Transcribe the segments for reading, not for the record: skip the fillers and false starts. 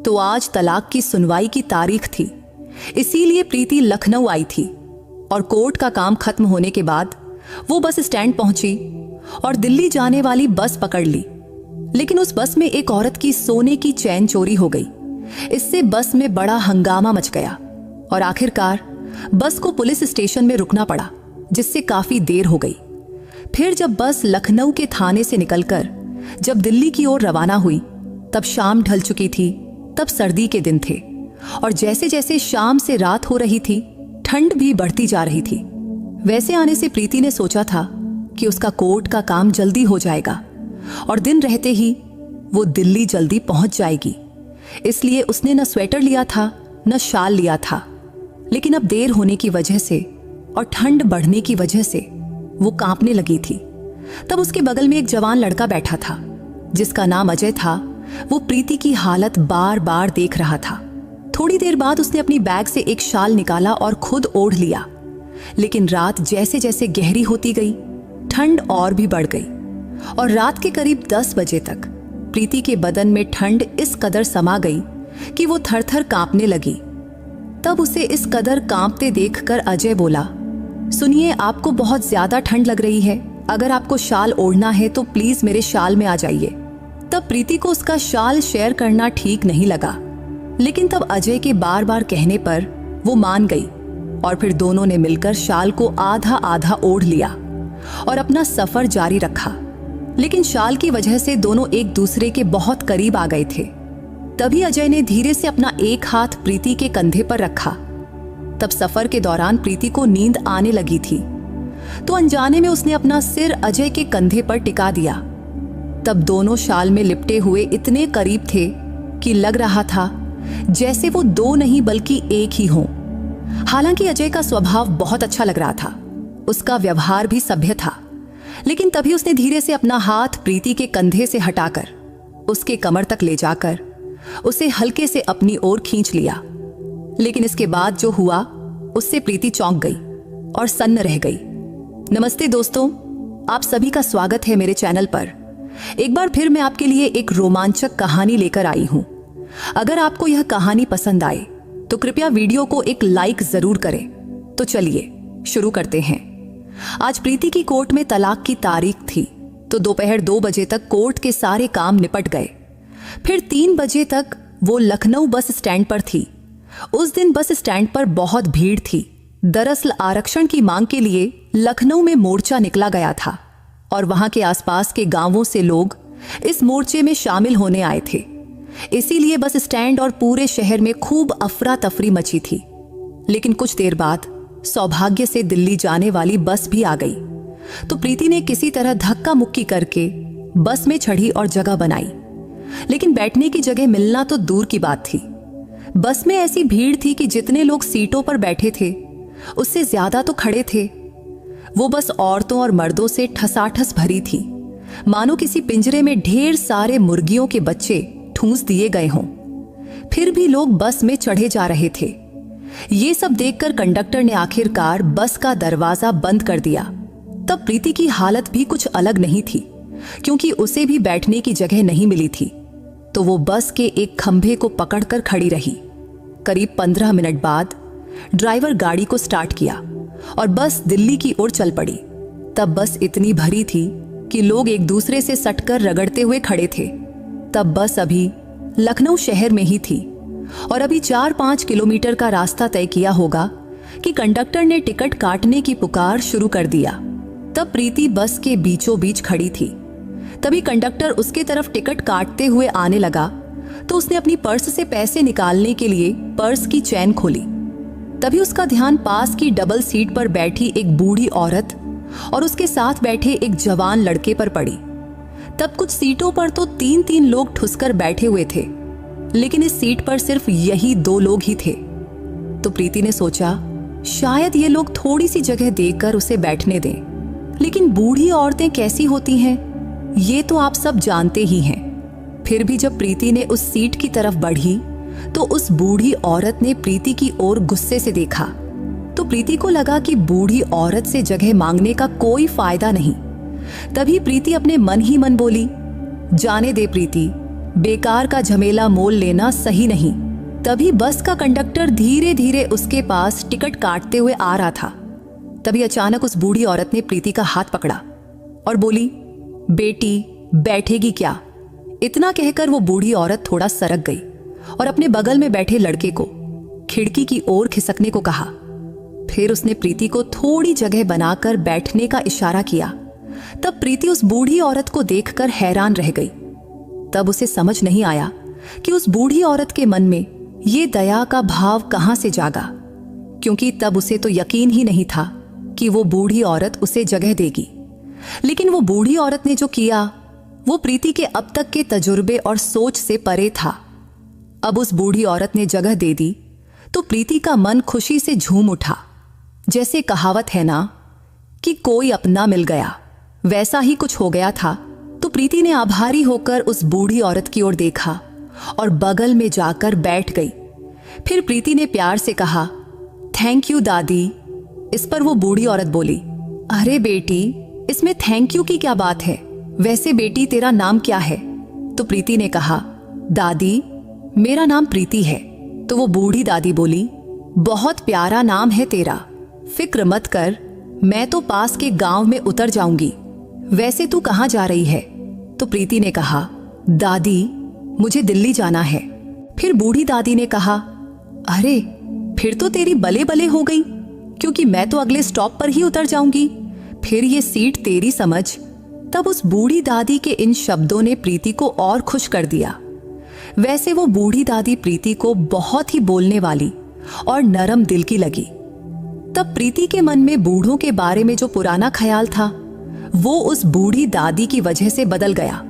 तो आज तलाक की सुनवाई की तारीख थी, इसीलिए प्रीति लखनऊ आई थी और कोर्ट का काम खत्म होने के बाद वो बस स्टैंड पहुंची और दिल्ली जाने वाली बस पकड़ ली। लेकिन उस बस में एक औरत की सोने की चैन चोरी हो गई। इससे बस में बड़ा हंगामा मच गया और आखिरकार बस को पुलिस स्टेशन में रुकना पड़ा, जिससे काफी देर हो गई। फिर जब बस लखनऊ के थाने से निकलकर जब दिल्ली की ओर रवाना हुई, तब शाम ढल चुकी थी। तब सर्दी के दिन थे और जैसे जैसे शाम से रात हो रही थी, ठंड भी बढ़ती जा रही थी। वैसे आने से प्रीति ने सोचा था कि उसका कोर्ट का काम जल्दी हो जाएगा और दिन रहते ही वो दिल्ली जल्दी पहुंच जाएगी। इसलिए उसने न स्वेटर लिया था न शाल लिया था। लेकिन अब देर होने की वजह से और ठंड बढ़ने की वजह से वो कांपने लगी थी। तब उसके बगल में एक जवान लड़का बैठा था जिसका नाम अजय था। वो प्रीति की हालत बार बार देख रहा था। थोड़ी देर बाद उसने अपनी बैग से एक शाल निकाला और खुद ओढ़ लिया। लेकिन रात जैसे जैसे गहरी होती गई, ठंड और भी बढ़ गई और रात के करीब 10 बजे तक प्रीति के बदन में ठंड इस कदर समा गई कि वो थर थर कांपने लगी। तब उसे इस कदर कांपते देखकर अजय बोला, सुनिए, आपको बहुत ज्यादा ठंड लग रही है। अगर आपको शाल ओढ़ना है तो प्लीज मेरे शाल में आ जाइए। तब प्रीति को उसका शाल शेयर करना ठीक नहीं लगा, लेकिन तब अजय के बार बार कहने पर वो मान गई और फिर दोनों ने मिलकर शाल को आधा आधा ओढ़ लिया और अपना सफर जारी रखा। लेकिन शाल की वजह से दोनों एक दूसरे के बहुत करीब आ गए थे। तभी अजय ने धीरे से अपना एक हाथ प्रीति के कंधे पर रखा। तब सफर के दौरान प्रीति को नींद आने लगी थी, तो अनजाने में उसने अपना सिर अजय के कंधे पर टिका दिया। तब दोनों शाल में लिपटे हुए इतने करीब थे कि लग रहा था जैसे वो दो नहीं बल्कि एक ही हों। हालांकि अजय का स्वभाव बहुत अच्छा लग रहा था, उसका व्यवहार भी सभ्य था। लेकिन तभी उसने धीरे से अपना हाथ प्रीति के कंधे से हटाकर उसके कमर तक ले जाकर उसे हल्के से अपनी ओर खींच लिया। लेकिन इसके बाद जो हुआ उससे प्रीति चौंक गई और सन्न रह गई। नमस्ते दोस्तों, आप सभी का स्वागत है मेरे चैनल पर। एक बार फिर मैं आपके लिए एक रोमांचक कहानी लेकर आई हूं। अगर आपको यह कहानी पसंद आए तो कृपया वीडियो को एक लाइक जरूर करें। तो चलिए शुरू करते हैं। आज प्रीति की कोर्ट में तलाक की तारीख थी, तो दोपहर 2 बजे तक कोर्ट के सारे काम निपट गए। फिर 3 बजे तक वो लखनऊ बस स्टैंड पर थी। उस दिन बस स्टैंड पर बहुत भीड़ थी। दरअसल आरक्षण की मांग के लिए लखनऊ में मोर्चा निकला गया था और वहां के आसपास के गांवों से लोग इस मोर्चे में शामिल होने आए थे। इसीलिए बस स्टैंड और पूरे शहर में खूब अफरा तफरी मची थी। लेकिन कुछ देर बाद सौभाग्य से दिल्ली जाने वाली बस भी आ गई, तो प्रीति ने किसी तरह धक्का मुक्की करके बस में चढ़ी और जगह बनाई। लेकिन बैठने की जगह मिलना तो दूर की बात थी। बस में ऐसी भीड़ थी कि जितने लोग सीटों पर बैठे थे उससे ज्यादा तो खड़े थे। वो बस औरतों और मर्दों से ठसाठस भरी थी, मानो किसी पिंजरे में ढेर सारे मुर्गियों के बच्चे ठूंस दिए गए हों। फिर भी लोग बस में चढ़े जा रहे थे। ये सब देखकर कंडक्टर ने आखिरकार बस का दरवाजा बंद कर दिया। तब प्रीति की हालत भी कुछ अलग नहीं थी, क्योंकि उसे भी बैठने की जगह नहीं मिली थी। तो वो बस के एक खंभे को पकड़कर खड़ी रही। करीब 15 मिनट बाद ड्राइवर गाड़ी को स्टार्ट किया और बस दिल्ली की ओर चल पड़ी। तब बस इतनी भरी थी कि लोग एक दूसरे से सटकर रगड़ते हुए खड़े थे। तब बस अभी लखनऊ शहर में ही थी और अभी 4-5 किलोमीटर का रास्ता तय किया होगा कि कंडक्टर ने टिकट काटने की पुकार शुरू कर दिया। तब प्रीति बस के बीचों बीच खड़ी थी। तभी कंडक्टर उसके तरफ टिकट काटते हुए आने लगा, तो उसने अपनी पर्स से पैसे निकालने के लिए पर्स की चैन खोली। तभी उसका ध्यान पास की डबल सीट पर बैठी एक बूढ़ी औरत और उसके साथ बैठे एक जवान लड़के पर पड़ी। तब कुछ सीटों पर तो 3-3 लोग ठुसकर बैठे हुए थे, लेकिन इस सीट पर सिर्फ यही 2 लोग ही थे। तो प्रीति ने सोचा, शायद ये लोग थोड़ी सी जगह देकर उसे बैठने दें। लेकिन बूढ़ी औरतें कैसी होती हैं, ये तो आप सब जानते ही हैं। फिर भी जब प्रीति ने उस सीट की तरफ बढ़ी, तो उस बूढ़ी औरत ने प्रीति की ओर गुस्से से देखा। तो प्रीति को लगा कि बूढ़ी औरत से जगह मांगने का कोई फायदा नहीं। तभी प्रीति अपने मन ही मन बोली, जाने दे प्रीति, बेकार का झमेला मोल लेना सही नहीं। तभी बस का कंडक्टर धीरे धीरे उसके पास टिकट काटते हुए आ रहा था। तभी अचानक उस बूढ़ी औरत ने प्रीति का हाथ पकड़ा और बोली, बेटी बैठेगी क्या? इतना कहकर वो बूढ़ी औरत थोड़ा सरक गई और अपने बगल में बैठे लड़के को खिड़की की ओर खिसकने को कहा। फिर उसने प्रीति को थोड़ी जगह बनाकर बैठने का इशारा किया। तब प्रीति उस बूढ़ी औरत को देखकर हैरान रह गई। तब उसे समझ नहीं आया कि उस बूढ़ी औरत के मन में ये दया का भाव कहां से जागा, क्योंकि तब उसे तो यकीन ही नहीं था कि वो बूढ़ी औरत उसे जगह देगी। लेकिन वो बूढ़ी औरत ने जो किया वो प्रीति के अब तक के तजुर्बे और सोच से परे था। अब उस बूढ़ी औरत ने जगह दे दी तो प्रीति का मन खुशी से झूम उठा। जैसे कहावत है ना कि कोई अपना मिल गया, वैसा ही कुछ हो गया था। तो प्रीति ने आभारी होकर उस बूढ़ी औरत की ओर देखा और बगल में जाकर बैठ गई। फिर प्रीति ने प्यार से कहा, थैंक यू दादी। इस पर वो बूढ़ी औरत बोली, अरे बेटी, इसमें थैंक यू की क्या बात है? वैसे बेटी तेरा नाम क्या है? तो प्रीति ने कहा, दादी मेरा नाम प्रीति है। तो वो बूढ़ी दादी बोली, बहुत प्यारा नाम है तेरा, फिक्र मत कर, मैं तो पास के गांव में उतर जाऊंगी। वैसे तू कहाँ जा रही है? तो प्रीति ने कहा, दादी मुझे दिल्ली जाना है। फिर बूढ़ी दादी ने कहा, अरे फिर तो तेरी बले बले हो गई, क्योंकि मैं तो अगले स्टॉप पर ही उतर जाऊंगी, फिर ये सीट तेरी समझ। तब उस बूढ़ी दादी के इन शब्दों ने प्रीति को और खुश कर दिया। वैसे वो बूढ़ी दादी प्रीति को बहुत ही बोलने वाली और नरम दिल की लगी। तब प्रीति के मन में बूढ़ों के बारे में जो पुराना ख्याल था वो उस बूढ़ी दादी की वजह से बदल गया,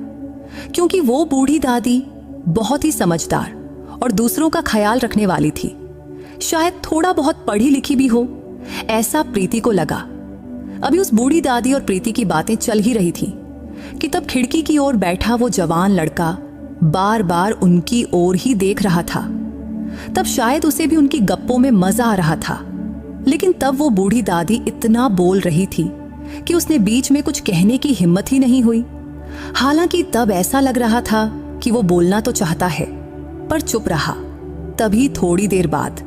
क्योंकि वो बूढ़ी दादी बहुत ही समझदार और दूसरों का ख्याल रखने वाली थी। शायद थोड़ा बहुत पढ़ी लिखी भी हो, ऐसा प्रीति को लगा। अभी उस बूढ़ी दादी और प्रीति की बातें चल ही रही थी कि तब खिड़की की ओर बैठा वो जवान लड़का बार बार उनकी ओर ही देख रहा था। तब शायद उसे भी उनकी गप्पों में मजा आ रहा था। लेकिन तब वो बूढ़ी दादी इतना बोल रही थी कि उसने बीच में कुछ कहने की हिम्मत ही नहीं हुई। हालांकि तब ऐसा लग रहा था कि वो बोलना तो चाहता है पर चुप रहा। तभी थोड़ी देर बाद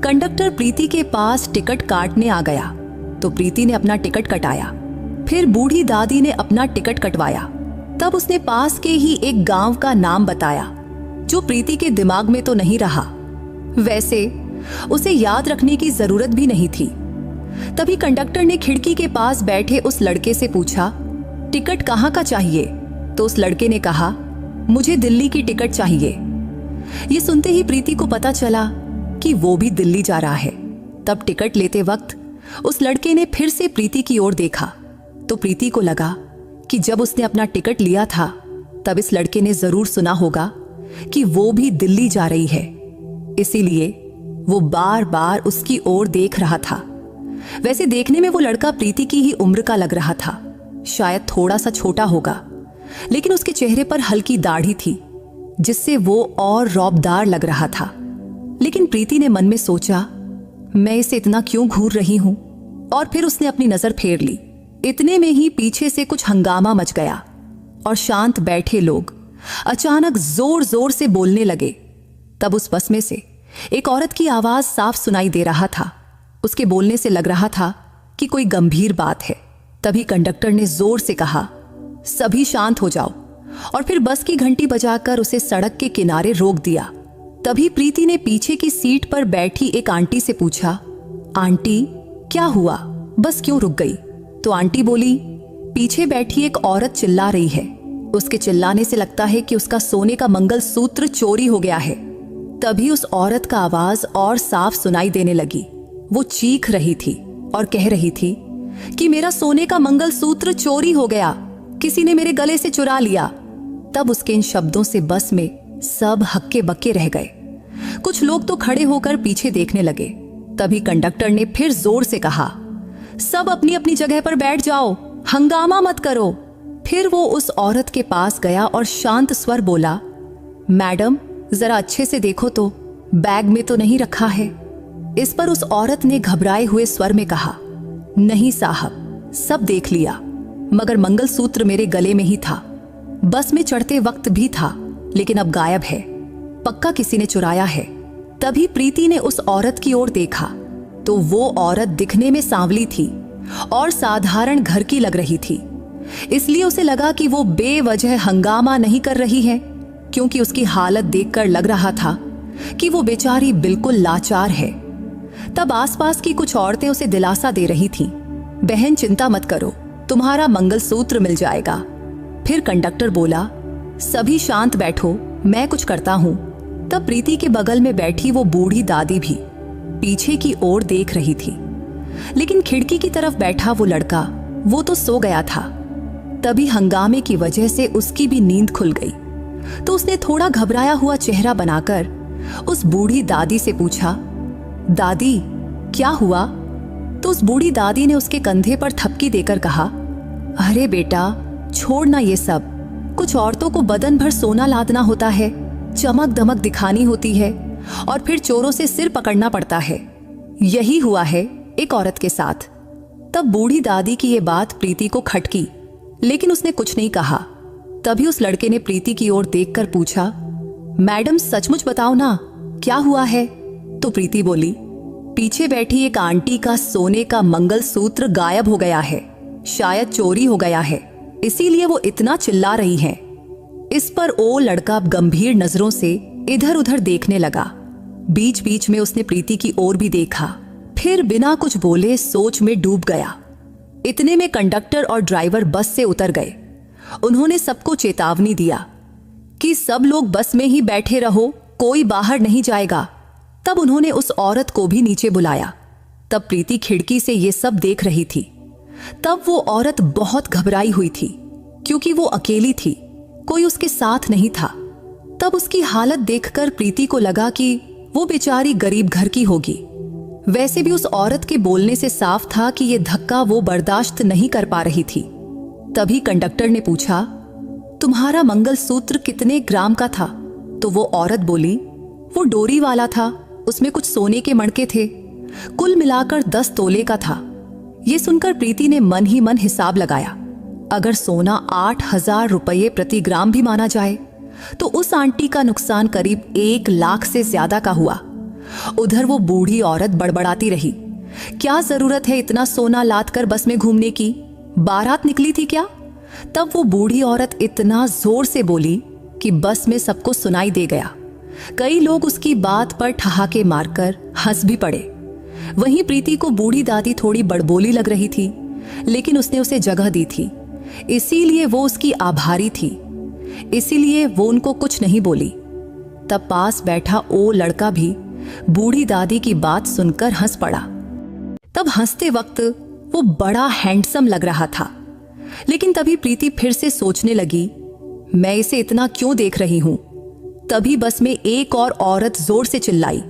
कंडक्टर प्रीति के पास टिकट काटने आ गया। तो प्रीति ने अपना टिकट कटाया। फिर बूढ़ी दादी ने अपना टिकट कटवाया। तब उसने पास के ही एक गांव का नाम बताया जो प्रीति के दिमाग में तो नहीं रहा। वैसे उसे याद रखने की जरूरत भी नहीं थी। तभी कंडक्टर ने खिड़की के पास बैठे उस लड़के से पूछा, टिकट कहाँ का चाहिए? तो उस लड़के ने कहा, मुझे दिल्ली की टिकट चाहिए। ये सुनते ही प्रीति को पता चला कि वो भी दिल्ली जा रहा है। तब टिकट लेते वक्त उस लड़के ने फिर से प्रीति की ओर देखा। तो प्रीति को लगा कि जब उसने अपना टिकट लिया था तब इस लड़के ने जरूर सुना होगा कि वो भी दिल्ली जा रही है, इसीलिए वो बार बार उसकी ओर देख रहा था। वैसे देखने में वो लड़का प्रीति की ही उम्र का लग रहा था, शायद थोड़ा सा छोटा होगा, लेकिन उसके चेहरे पर हल्की दाढ़ी थी जिससे वो और रौबदार लग रहा था। लेकिन प्रीति ने मन में सोचा, मैं इसे इतना क्यों घूर रही हूं? और फिर उसने अपनी नजर फेर ली। इतने में ही पीछे से कुछ हंगामा मच गया और शांत बैठे लोग अचानक जोर जोर से बोलने लगे। तब उस बस में से एक औरत की आवाज साफ सुनाई दे रहा था। उसके बोलने से लग रहा था कि कोई गंभीर बात है। तभी कंडक्टर ने जोर से कहा, सभी शांत हो जाओ, और फिर बस की घंटी बजाकर उसे सड़क के किनारे रोक दिया। तभी प्रीति ने पीछे की सीट पर बैठी एक आंटी से पूछा, आंटी क्या हुआ, बस क्यों रुक गई? तो आंटी बोली, पीछे बैठी एक औरत चिल्ला रही है, उसके चिल्लाने से लगता है कि उसका सोने का मंगलसूत्र चोरी हो गया है। तभी उस औरत का आवाज और साफ सुनाई देने लगी। वो चीख रही थी और कह रही थी कि मेरा सोने का मंगलसूत्र चोरी हो गया, किसी ने मेरे गले से चुरा लिया। तब उसके इन शब्दों से बस में सब हक्के बक्के रह गए। कुछ लोग तो खड़े होकर पीछे देखने लगे। तभी कंडक्टर ने फिर जोर से कहा, सब अपनी अपनी जगह पर बैठ जाओ, हंगामा मत करो। फिर वो उस औरत के पास गया और शांत स्वर बोला, मैडम जरा अच्छे से देखो तो, बैग में तो नहीं रखा है? इस पर उस औरत ने घबराए हुए स्वर में कहा, नहीं साहब, सब देख लिया, मगर मंगलसूत्र मेरे गले में ही था, बस में चढ़ते वक्त भी था, लेकिन अब गायब है। पक्का किसी ने चुराया है। तभी प्रीति ने उस औरत की ओर देखा तो वो औरत दिखने में सांवली थी और साधारण घर की लग रही थी। इसलिए उसे लगा कि वो बेवजह हंगामा नहीं कर रही है, क्योंकि उसकी हालत देखकर लग रहा था कि वो बेचारी बिल्कुल लाचार है। तब आसपास की कुछ औरतें उसे दिलासा दे रही थीं, बहन चिंता मत करो, तुम्हारा मंगलसूत्र मिल जाएगा। फिर कंडक्टर बोला, सभी शांत बैठो, मैं कुछ करता हूं। तब प्रीति के बगल में बैठी वो बूढ़ी दादी भी पीछे की ओर देख रही थी, लेकिन खिड़की की तरफ बैठा वो लड़का, वो तो सो गया था। तभी हंगामे की वजह से उसकी भी नींद खुल गई, तो उसने थोड़ा घबराया हुआ चेहरा बनाकर उस बूढ़ी दादी से पूछा, दादी क्या हुआ? तो उस बूढ़ी दादी ने उसके कंधे पर थपकी देकर कहा, अरे बेटा छोड़ना ये सब, कुछ औरतों को बदन भर सोना लादना होता है, चमक दमक दिखानी होती है और फिर चोरों से सिर पकड़ना पड़ता है। यही हुआ है एक औरत के साथ। तब बूढ़ी दादी की ये बात प्रीति को खटकी, लेकिन उसने कुछ नहीं कहा। तभी उस लड़के ने प्रीति की ओर देखकर पूछा, मैडम सचमुच बताओ ना, क्या हुआ है? तो प्रीति बोली, पीछे बैठी एक आंटी का सोने का मंगलसूत्र गायब हो गया है, शायद चोरी हो गया है, इसीलिए वो इतना चिल्ला रही हैं। इस पर वो लड़का गंभीर नजरों से इधर उधर देखने लगा। बीच बीच में उसने प्रीति की ओर भी देखा, फिर बिना कुछ बोले सोच में डूब गया। इतने में कंडक्टर और ड्राइवर बस से उतर गए। उन्होंने सबको चेतावनी दिया कि सब लोग बस में ही बैठे रहो, कोई बाहर नहीं जाएगा। तब उन्होंने उस औरत को भी नीचे बुलाया। तब प्रीति खिड़की से ये सब देख रही थी। तब वो औरत बहुत घबराई हुई थी, क्योंकि वो अकेली थी, कोई उसके साथ नहीं था। तब उसकी हालत देखकर प्रीति को लगा कि वो बेचारी गरीब घर की होगी। वैसे भी उस औरत के बोलने से साफ था कि ये धक्का वो बर्दाश्त नहीं कर पा रही थी। तभी कंडक्टर ने पूछा, तुम्हारा मंगलसूत्र कितने ग्राम का था? तो वो औरत बोली, वो डोरी वाला था, उसमें कुछ सोने के मणके थे, कुल मिलाकर 10 तोले का था। ये सुनकर प्रीति ने मन ही मन हिसाब लगाया। अगर सोना 8,000 रुपये प्रति ग्राम भी माना जाए तो उस आंटी का नुकसान करीब 1 लाख से ज्यादा का हुआ। उधर वो बूढ़ी औरत बड़बड़ाती रही, क्या जरूरत है इतना सोना लाद कर बस में घूमने की, बारात निकली थी क्या? तब वो बूढ़ी औरत इतना जोर से बोली कि बस में सबको सुनाई दे गया। कई लोग उसकी बात पर ठहाके मारकर हंस भी पड़े। वहीं प्रीति को बूढ़ी दादी थोड़ी बड़बोली लग रही थी, लेकिन उसने उसे जगह दी थी, इसीलिए वो उसकी आभारी थी, इसीलिए वो उनको कुछ नहीं बोली। तब पास बैठा वो लड़का भी बूढ़ी दादी की बात सुनकर हंस पड़ा। तब हंसते वक्त वो बड़ा हैंडसम लग रहा था, लेकिन तभी प्रीति फिर से सोचने लगी, मैं इसे इतना क्यों देख रही हूं? तभी बस में एक और औरत जोर से चिल्लाई,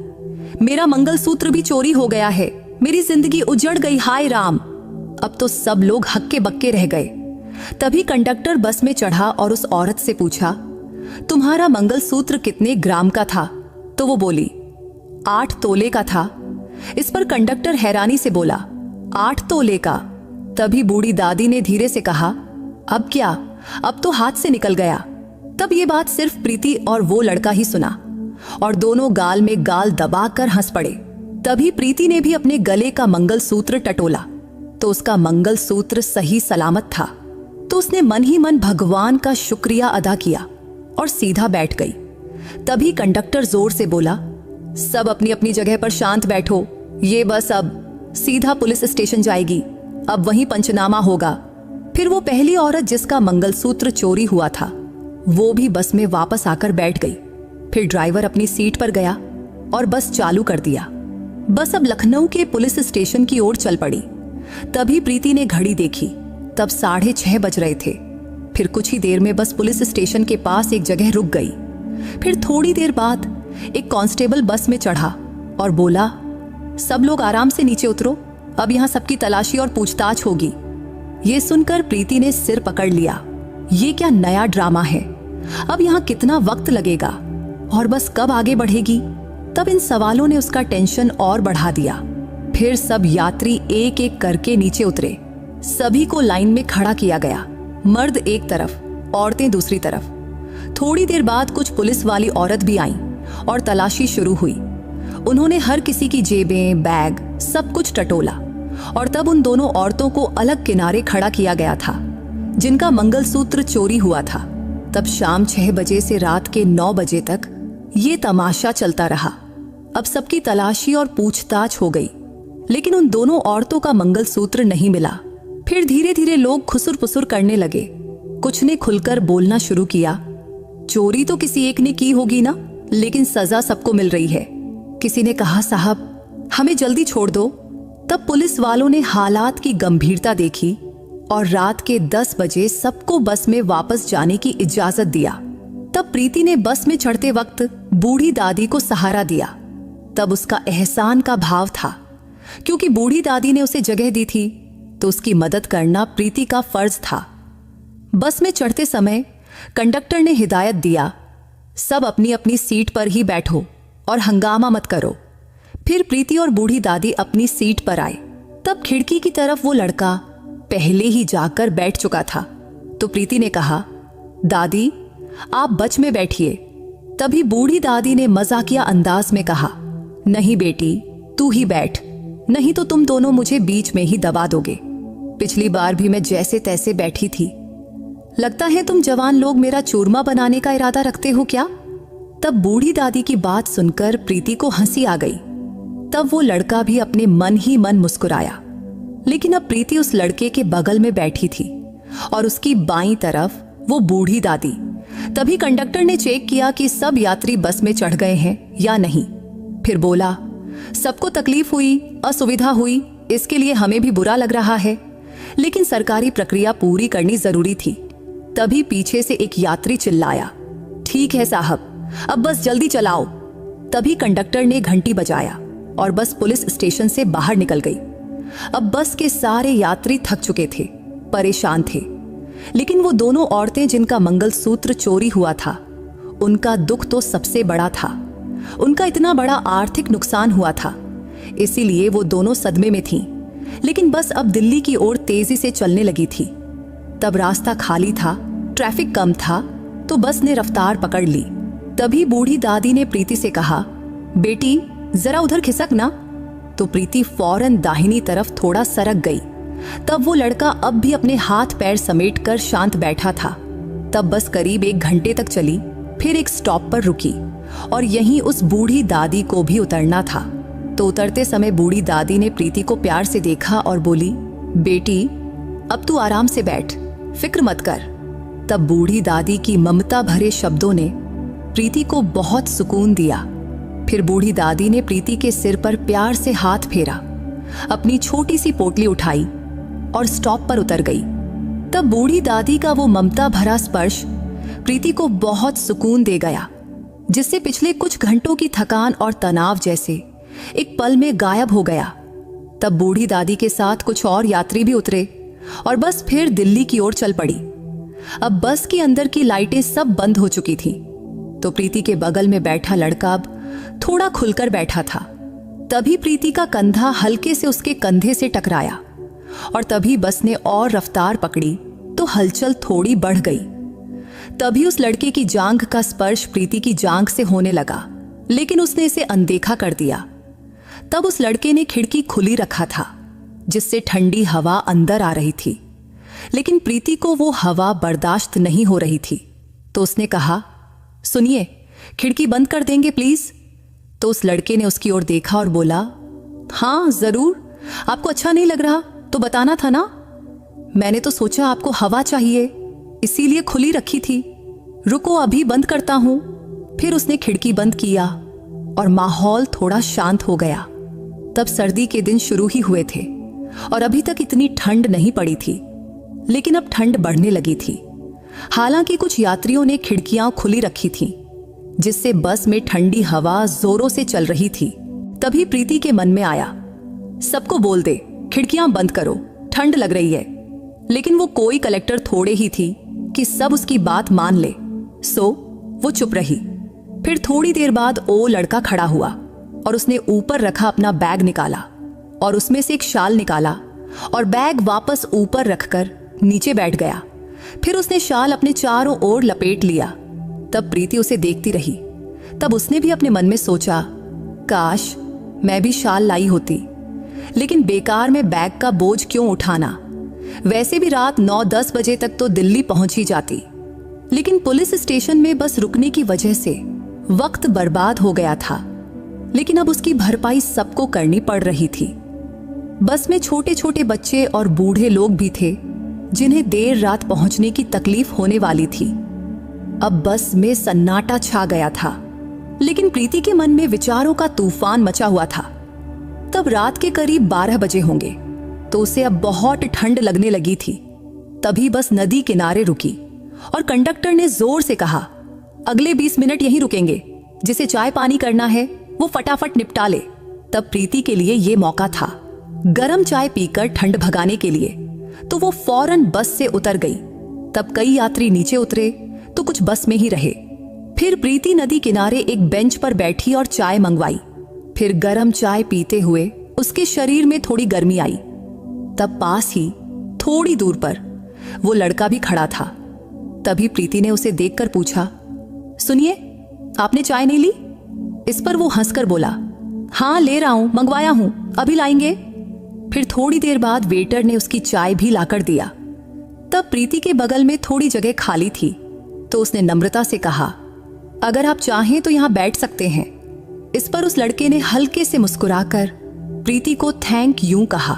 मेरा मंगलसूत्र भी चोरी हो गया है, मेरी जिंदगी उजड़ गई, हाय राम। अब तो सब लोग हक्के बक्के रह गए। तभी कंडक्टर बस में चढ़ा और उस औरत से पूछा, तुम्हारा मंगलसूत्र कितने ग्राम का था? तो वो बोली, 8 तोले का था। इस पर कंडक्टर हैरानी से बोला, 8 तोले का? तभी बूढ़ी दादी ने धीरे से कहा, अब क्या, अब तो हाथ से निकल गया। तब ये बात सिर्फ प्रीति और वो लड़का ही सुना और दोनों गाल में गाल दबाकर हंस पड़े। तभी प्रीति ने भी अपने गले का मंगलसूत्र टटोला तो उसका मंगलसूत्र सही सलामत था। तो उसने मन ही मन भगवान का शुक्रिया अदा किया और सीधा बैठ गई। तभी कंडक्टर जोर से बोला, सब अपनी अपनी जगह पर शांत बैठो, ये बस अब सीधा पुलिस स्टेशन जाएगी, अब वहीं पंचनामा होगा। फिर वो पहली औरत जिसका मंगलसूत्र चोरी हुआ था वो भी बस में वापस आकर बैठ गई। फिर ड्राइवर अपनी सीट पर गया और बस चालू कर दिया। बस अब लखनऊ के पुलिस स्टेशन की ओर चल पड़ी। तभी प्रीति ने घड़ी देखी, तब 6:30 बज रहे थे। फिर कुछ ही देर में बस पुलिस स्टेशन के पास एक जगह रुक गई। फिर थोड़ी देर बाद एक कांस्टेबल बस में चढ़ा और बोला, सब लोग आराम से नीचे उतरो, अब यहाँ सबकी तलाशी और पूछताछ होगी। ये सुनकर प्रीति ने सिर पकड़ लिया, ये क्या नया ड्रामा है, अब यहाँ कितना वक्त लगेगा और बस कब आगे बढ़ेगी। तब इन सवालों ने उसका टेंशन और बढ़ा दिया। फिर सब यात्री एक एक करके नीचे उतरे। सभी को लाइन में खड़ा किया गया, मर्द एक तरफ, औरतें दूसरी तरफ। थोड़ी देर बाद कुछ पुलिस वाली औरत भी आई और तलाशी शुरू हुई। उन्होंने हर किसी की जेबें, बैग, सब कुछ टटोला और तब उन दोनों औरतों को अलग किनारे खड़ा किया गया था जिनका मंगलसूत्र चोरी हुआ था। तब शाम 6 बजे से रात के 9 बजे तक ये तमाशा चलता रहा। अब सबकी तलाशी और पूछताछ हो गई, लेकिन उन दोनों औरतों का मंगलसूत्र नहीं मिला। फिर धीरे धीरे लोग खुसुर पुसुर करने लगे। कुछ ने खुलकर बोलना शुरू किया, चोरी तो किसी एक ने की होगी ना, लेकिन सजा सबको मिल रही है। किसी ने कहा, साहब हमें जल्दी छोड़ दो। तब पुलिस वालों ने हालात की गंभीरता देखी और रात के 10 बजे सबको बस में वापस जाने की इजाजत दिया। तब प्रीति ने बस में चढ़ते वक्त बूढ़ी दादी को सहारा दिया। तब उसका एहसान का भाव था, क्योंकि बूढ़ी दादी ने उसे जगह दी थी तो उसकी मदद करना प्रीति का फर्ज था। बस में चढ़ते समय कंडक्टर ने हिदायत दिया, सब अपनी अपनी सीट पर ही बैठो और हंगामा मत करो। फिर प्रीति और बूढ़ी दादी अपनी सीट पर आए। तब खिड़की की तरफ वो लड़का पहले ही जाकर बैठ चुका था, तो प्रीति ने कहा, दादी आप बच में बैठिए। तभी बूढ़ी दादी ने मजाकिया अंदाज में कहा, नहीं बेटी तू ही बैठ, नहीं तो तुम दोनों मुझे बीच में ही दबा दोगे। पिछली बार भी मैं जैसे तैसे बैठी थी। लगता है तुम जवान लोग मेरा चूरमा बनाने का इरादा रखते हो क्या? तब बूढ़ी दादी की बात सुनकर प्रीति को हंसी आ गई। तब वो लड़का भी अपने मन ही मन मुस्कुराया। लेकिन अब प्रीति उस लड़के के बगल में बैठी थी और उसकी बाईं तरफ वो बूढ़ी दादी। तभी कंडक्टर ने चेक किया कि सब यात्री बस में चढ़ गए हैं या नहीं। फिर बोला, सबको तकलीफ हुई, असुविधा हुई, इसके लिए हमें भी बुरा लग रहा है, लेकिन सरकारी प्रक्रिया पूरी करनी जरूरी थी। तभी पीछे से एक यात्री चिल्लाया, ठीक है साहब, अब बस जल्दी चलाओ। तभी कंडक्टर ने घंटी बजाया और बस पुलिस स्टेशन से बाहर निकल गई। अब बस के सारे यात्री थक चुके थे, परेशान थे, लेकिन वो दोनों औरतें जिनका मंगलसूत्र चोरी हुआ था, उनका दुख तो सबसे बड़ा था। उनका इतना बड़ा आर्थिक नुकसान हुआ था, इसीलिए वो दोनों सदमे में थीं। लेकिन बस अब दिल्ली की ओर तेजी से चलने लगी थी। तब रास्ता खाली था, ट्रैफिक कम था, तो बस ने रफ्तार पकड़ ली। तभी बूढ़ी दादी ने प्रीति से कहा, बेटी जरा उधर खिसक ना। तो प्रीति फौरन दाहिनी तरफ थोड़ा सरक गई। तब वो लड़का अब भी अपने हाथ पैर समेटकर शांत बैठा था। तब बस करीब 1 घंटे तक चली, फिर एक स्टॉप पर रुकी और यहीं उस बूढ़ी दादी को भी उतरना था। तो उतरते समय बूढ़ी दादी ने प्रीति को प्यार से देखा और बोली, बेटी अब तू आराम से बैठ, फिक्र मत कर। तब बूढ़ी दादी की ममता भरे शब्दों ने प्रीति को बहुत सुकून दिया। फिर बूढ़ी दादी ने प्रीति के सिर पर प्यार से हाथ फेरा, अपनी छोटी सी पोटली उठाई और स्टॉप पर उतर गई। तब बूढ़ी दादी का वो ममता भरा स्पर्श प्रीति को बहुत सुकून दे गया, जिससे पिछले कुछ घंटों की थकान और तनाव जैसे एक पल में गायब हो गया। तब बूढ़ी दादी के साथ कुछ और यात्री भी उतरे और बस फिर दिल्ली की ओर चल पड़ी। अब बस के अंदर की लाइटें सब बंद हो चुकी थीं, तो प्रीति के बगल में बैठा लड़का अब थोड़ा खुलकर बैठा था। तभी प्रीति का कंधा हल्के से उसके कंधे से टकराया और तभी बस ने और रफ्तार पकड़ी तो हलचल थोड़ी बढ़ गई। तभी उस लड़के की जांघ का स्पर्श प्रीति की जांघ से होने लगा, लेकिन उसने इसे अनदेखा कर दिया। तब उस लड़के ने खिड़की खुली रखा था, जिससे ठंडी हवा अंदर आ रही थी, लेकिन प्रीति को वो हवा बर्दाश्त नहीं हो रही थी। तो उसने कहा, सुनिए, खिड़की बंद कर देंगे प्लीज। तो उस लड़के ने उसकी ओर देखा और बोला, हाँ जरूर, आपको अच्छा नहीं लग रहा तो बताना था ना। मैंने तो सोचा आपको हवा चाहिए, इसीलिए खुली रखी थी। रुको अभी बंद करता हूं। फिर उसने खिड़की बंद किया और माहौल थोड़ा शांत हो गया। तब सर्दी के दिन शुरू ही हुए थे और अभी तक इतनी ठंड नहीं पड़ी थी, लेकिन अब ठंड बढ़ने लगी थी। हालांकि कुछ यात्रियों ने खिड़कियां खुली रखी थीं, जिससे बस में ठंडी हवा जोरों से चल रही थी। तभी प्रीति के मन में आया, सबको बोल दे खिड़कियां बंद करो, ठंड लग रही है। लेकिन वो कोई कलेक्टर थोड़े ही थी कि सब उसकी बात मान ले, सो वो चुप रही। फिर थोड़ी देर बाद वो लड़का खड़ा हुआ और उसने ऊपर रखा अपना बैग निकाला और उसमें से एक शाल निकाला और बैग वापस ऊपर रखकर नीचे बैठ गया। फिर उसने शाल अपने चारों ओर लपेट लिया। तब प्रीति उसे देखती रही। तब उसने भी अपने मन में सोचा, काश मैं भी शाल लाई होती, लेकिन बेकार में बैग का बोझ क्यों उठाना। वैसे भी रात 9-10 बजे तक तो दिल्ली पहुंच ही जाती, लेकिन पुलिस स्टेशन में बस रुकने की वजह से वक्त बर्बाद हो गया था। लेकिन अब उसकी भरपाई सबको करनी पड़ रही थी। बस में छोटे छोटे बच्चे और बूढ़े लोग भी थे जिन्हें देर रात पहुंचने की तकलीफ होने वाली थी। अब बस में सन्नाटा छा गया था, लेकिन प्रीति के मन में विचारों का तूफान मचा हुआ था। तब रात के करीब 12 बजे होंगे, तो उसे अब बहुत ठंड लगने लगी थी। तभी बस नदी किनारे रुकी और कंडक्टर ने जोर से कहा, अगले 20 मिनट यहीं रुकेंगे, जिसे चाय पानी करना है वो फटाफट निपटा ले। तब प्रीति के लिए ये मौका था गरम चाय पीकर ठंड भगाने के लिए, तो वो फौरन बस से उतर गई। तब कई यात्री नीचे उतरे तो कुछ बस में ही रहे। फिर प्रीति नदी किनारे एक बेंच पर बैठी और चाय मंगवाई। फिर गरम चाय पीते हुए उसके शरीर में थोड़ी गर्मी आई। तब पास ही थोड़ी दूर पर वो लड़का भी खड़ा था। तभी प्रीति ने उसे देखकर पूछा, सुनिए, आपने चाय नहीं ली? इस पर वो हंसकर बोला, हाँ ले रहा हूं, मंगवाया हूं, अभी लाएंगे। फिर थोड़ी देर बाद वेटर ने उसकी चाय भी लाकर दिया। तब प्रीति के बगल में थोड़ी जगह खाली थी, तो उसने नम्रता से कहा, अगर आप चाहें तो यहां बैठ सकते हैं। इस पर उस लड़के ने हल्के से मुस्कुराकर प्रीति को थैंक यू कहा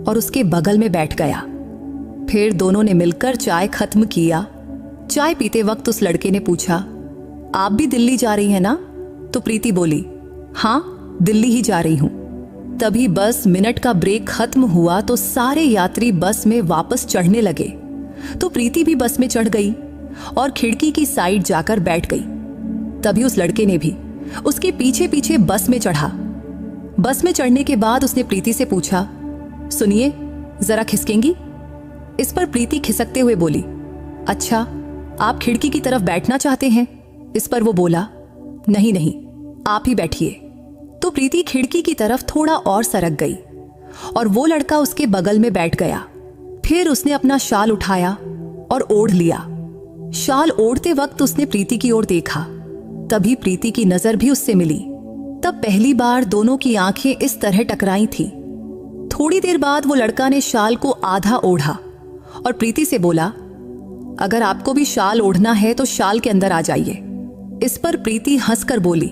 और उसके बगल में बैठ गया। फिर दोनों ने मिलकर चाय खत्म किया। चाय पीते वक्त उस लड़के ने पूछा, आप भी दिल्ली जा रही हैं ना? तो प्रीति बोली, हाँ दिल्ली ही जा रही हूं। तभी बस मिनट का ब्रेक खत्म हुआ तो सारे यात्री बस में वापस चढ़ने लगे। तो प्रीति भी बस में चढ़ गई और खिड़की की साइड जाकर बैठ गई। तभी उस लड़के ने भी उसके पीछे पीछे बस में चढ़ा। बस में चढ़ने के बाद उसने प्रीति से पूछा, सुनिए, जरा खिसकेंगी? इस पर प्रीति खिसकते हुए बोली, अच्छा आप खिड़की की तरफ बैठना चाहते हैं? इस पर वो बोला, नहीं नहीं, आप ही बैठिए। तो प्रीति खिड़की की तरफ थोड़ा और सरक गई और वो लड़का उसके बगल में बैठ गया। फिर उसने अपना शाल उठाया और ओढ़ लिया। शाल ओढ़ते वक्त उसने प्रीति की ओर देखा। तभी प्रीति की नजर भी उससे मिली। तब पहली बार दोनों की आंखें इस तरह टकराई थी। थोड़ी देर बाद वो लड़का ने शाल को आधा ओढ़ा और प्रीति से बोला, अगर आपको भी शाल ओढ़ना है तो शाल के अंदर आ जाइए। इस पर प्रीति हंसकर बोली,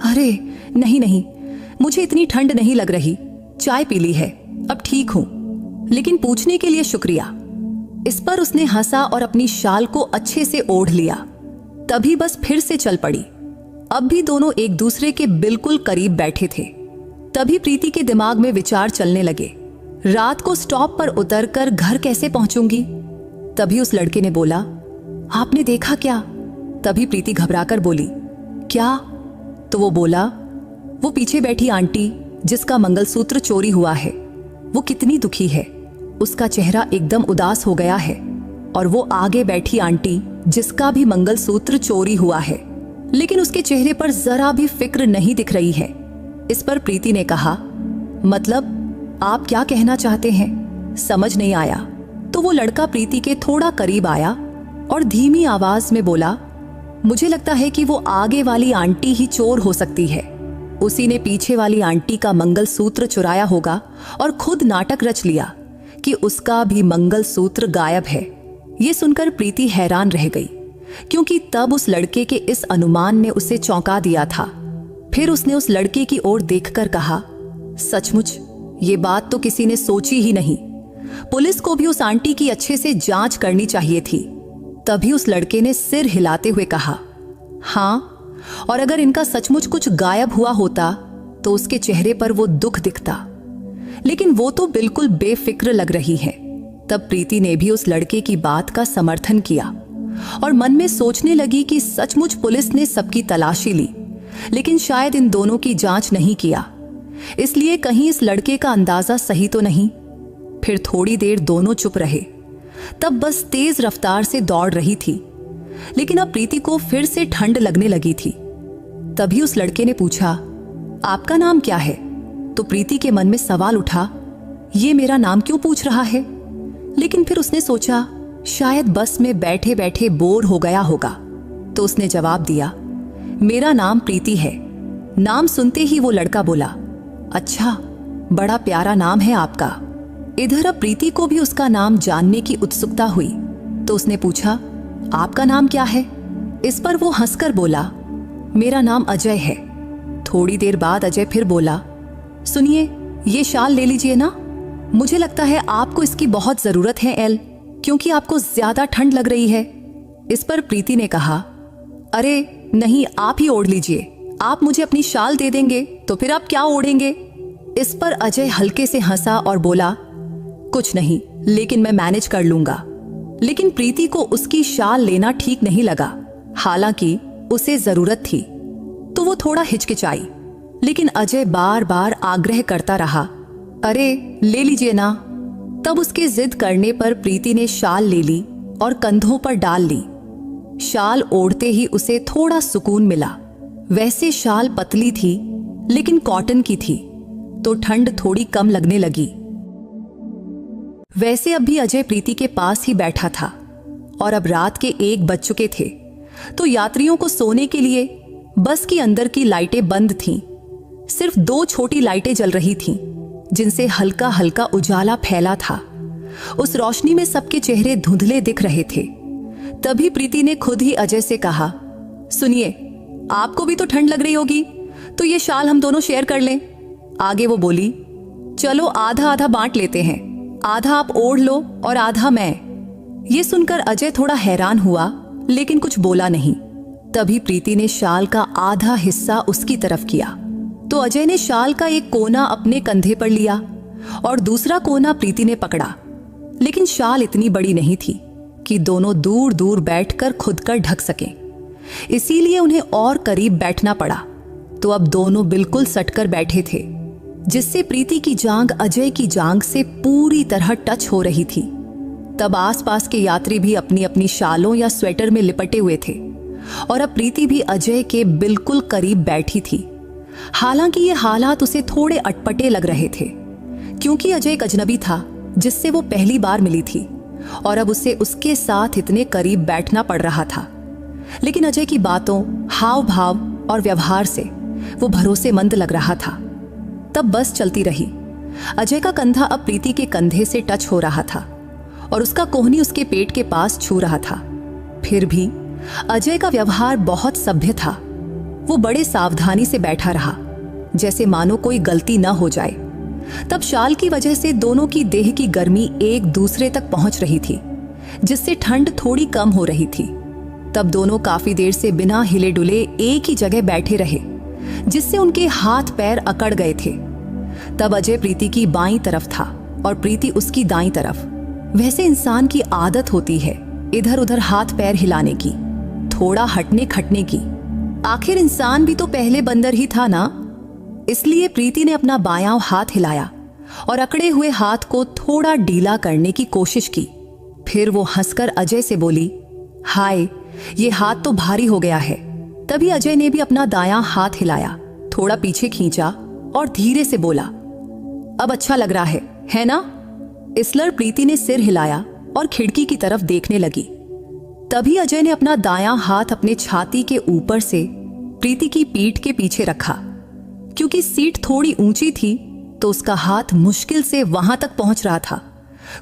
अरे नहीं नहीं, मुझे इतनी ठंड नहीं लग रही, चाय पी ली है, अब ठीक हूं, लेकिन पूछने के लिए शुक्रिया। इस पर उसने हंसा और अपनी शाल को अच्छे से ओढ़ लिया। तभी बस फिर से चल पड़ी। अब भी दोनों एक दूसरे के बिल्कुल करीब बैठे थे। तभी प्रीति के दिमाग में विचार चलने लगे, रात को स्टॉप पर उतरकर घर कैसे पहुंचूंगी? तभी उस लड़के ने बोला, आपने देखा क्या? तभी प्रीति घबराकर बोली, क्या? तो वो बोला, वो पीछे बैठी आंटी जिसका मंगलसूत्र चोरी हुआ है, वो कितनी दुखी है, उसका चेहरा एकदम उदास हो गया है। और वो आगे बैठी आंटी जिसका भी मंगलसूत्र चोरी हुआ है, लेकिन उसके चेहरे पर जरा भी फिक्र नहीं दिख रही है। इस पर प्रीति ने कहा, मतलब आप क्या कहना चाहते हैं? समझ नहीं आया। तो वो लड़का प्रीति के थोड़ा करीब आया और धीमी आवाज में बोला, मुझे लगता है कि वो आगे वाली आंटी ही चोर हो सकती है। उसी ने पीछे वाली आंटी का मंगलसूत्र चुराया होगा और खुद नाटक रच लिया कि उसका भी मंगलसूत्र गायब है। ये सुनकर प्रीति हैरान रह गई, क्योंकि तब उस लड़के के इस अनुमान ने उसे चौंका दिया था। फिर उसने उस लड़के की ओर देखकर कहा, सचमुच ये बात तो किसी ने सोची ही नहीं। पुलिस को भी उस आंटी की अच्छे से जांच करनी चाहिए थी। तभी उस लड़के ने सिर हिलाते हुए कहा, हाँ, और अगर इनका सचमुच कुछ गायब हुआ होता तो उसके चेहरे पर वो दुख दिखता, लेकिन वो तो बिल्कुल बेफिक्र लग रही है। तब प्रीति ने भी उस लड़के की बात का समर्थन किया और मन में सोचने लगी कि सचमुच पुलिस ने सबकी तलाशी ली, लेकिन शायद इन दोनों की जांच नहीं किया, इसलिए कहीं इस लड़के का अंदाजा सही तो नहीं। फिर थोड़ी देर दोनों चुप रहे। तब बस तेज रफ्तार से दौड़ रही थी, लेकिन अब प्रीति को फिर से ठंड लगने लगी थी। तभी उस लड़के ने पूछा, आपका नाम क्या है? तो प्रीति के मन में सवाल उठा, ये मेरा नाम क्यों पूछ रहा है? लेकिन फिर उसने सोचा, शायद बस में बैठे बैठे बोर हो गया होगा। तो उसने जवाब दिया, मेरा नाम प्रीति है। नाम सुनते ही वो लड़का बोला, अच्छा, बड़ा प्यारा नाम है आपका। इधर अब प्रीति को भी उसका नाम जानने की उत्सुकता हुई, तो उसने पूछा, आपका नाम क्या है? इस पर वो हंसकर बोला, मेरा नाम अजय है। थोड़ी देर बाद अजय फिर बोला, सुनिए, ये शाल ले लीजिए ना, मुझे लगता है आपको इसकी बहुत जरूरत है एल, क्योंकि आपको ज्यादा ठंड लग रही है। इस पर प्रीति ने कहा, अरे नहीं, आप ही ओढ़ लीजिए, आप मुझे अपनी शाल दे देंगे तो फिर आप क्या ओढ़ेंगे? इस पर अजय हल्के से हंसा और बोला, कुछ नहीं, लेकिन मैं मैनेज कर लूंगा। लेकिन प्रीति को उसकी शाल लेना ठीक नहीं लगा, हालांकि उसे जरूरत थी, तो वो थोड़ा हिचकिचाई। लेकिन अजय बार बार आग्रह करता रहा, अरे ले लीजिए ना। तब उसके जिद करने पर प्रीति ने शाल ले ली और कंधों पर डाल ली। शाल ओढ़ते ही उसे थोड़ा सुकून मिला। वैसे शाल पतली थी, लेकिन कॉटन की थी, तो ठंड थोड़ी कम लगने लगी। वैसे अब भी अजय प्रीति के पास ही बैठा था और अब रात के 1 बज चुके थे, तो यात्रियों को सोने के लिए बस की अंदर की लाइटें बंद थीं। सिर्फ 2 छोटी लाइटें जल रही थीं, जिनसे हल्का हल्का उजाला फैला था। उस रोशनी में सबके चेहरे धुंधले दिख रहे थे। तभी प्रीति ने खुद ही अजय से कहा, सुनिए, आपको भी तो ठंड लग रही होगी, तो ये शाल हम दोनों शेयर कर लें। आगे वो बोली, चलो आधा आधा बांट लेते हैं, आधा आप ओढ़ लो और आधा मैं। ये सुनकर अजय थोड़ा हैरान हुआ, लेकिन कुछ बोला नहीं। तभी प्रीति ने शाल का आधा हिस्सा उसकी तरफ किया, तो अजय ने शाल का एक कोना अपने कंधे पर लिया और दूसरा कोना प्रीति ने पकड़ा। लेकिन शाल इतनी बड़ी नहीं थी कि दोनों दूर दूर बैठकर खुद कर ढक सकें, इसीलिए उन्हें और करीब बैठना पड़ा। तो अब दोनों बिल्कुल सटकर बैठे थे, जिससे प्रीति की जांघ अजय की जांघ से पूरी तरह टच हो रही थी। तब आसपास के यात्री भी अपनी अपनी शालों या स्वेटर में लिपटे हुए थे और अब प्रीति भी अजय के बिल्कुल करीब बैठी थी। हालांकि ये हालात उसे थोड़े अटपटे लग रहे थे, क्योंकि अजय एक अजनबी था जिससे वो पहली बार मिली थी और अब उसे उसके साथ इतने करीब बैठना पड़ रहा था। लेकिन अजय की बातों, हाव भाव और व्यवहार से वो भरोसेमंद लग रहा था। तब बस चलती रही। अजय का कंधा अब प्रीति के कंधे से टच हो रहा था और उसका कोहनी उसके पेट के पास छू रहा था। फिर भी अजय का व्यवहार बहुत सभ्य था। वो बड़े सावधानी से बैठा रहा, जैसे मानो कोई गलती न हो जाए। तब शाल की वजह से दोनों की देह की गर्मी एक दूसरे तक पहुंच रही थी, जिससे ठंड थोड़ी कम हो रही थी। तब दोनों काफी देर से बिना हिले डुले एक ही जगह बैठे रहे, जिससे उनके हाथ पैर अकड़ गए थे। तब अजय प्रीति की बाईं तरफ था और प्रीति उसकी दाईं तरफ। वैसे इंसान की आदत होती है इधर उधर हाथ पैर हिलाने की, थोड़ा हटने खटने की। आखिर इंसान भी तो पहले बंदर ही था ना। इसलिए प्रीति ने अपना बायां हाथ हिलाया और अकड़े हुए हाथ को थोड़ा ढीला करने की कोशिश की। फिर वो हंसकर अजय से बोली, हाय, ये हाथ तो भारी हो गया है। तभी अजय ने भी अपना दायां हाथ हिलाया, थोड़ा पीछे खींचा और धीरे से बोला, अब अच्छा लग रहा है ना? इसलर प्रीति ने सिर हिलाया और खिड़की की तरफ देखने लगी। तभी अजय ने अपना दायां हाथ अपने छाती के ऊपर से प्रीति की पीठ के पीछे रखा। क्योंकि सीट थोड़ी ऊंची थी, तो उसका हाथ मुश्किल से वहां तक पहुंच रहा था।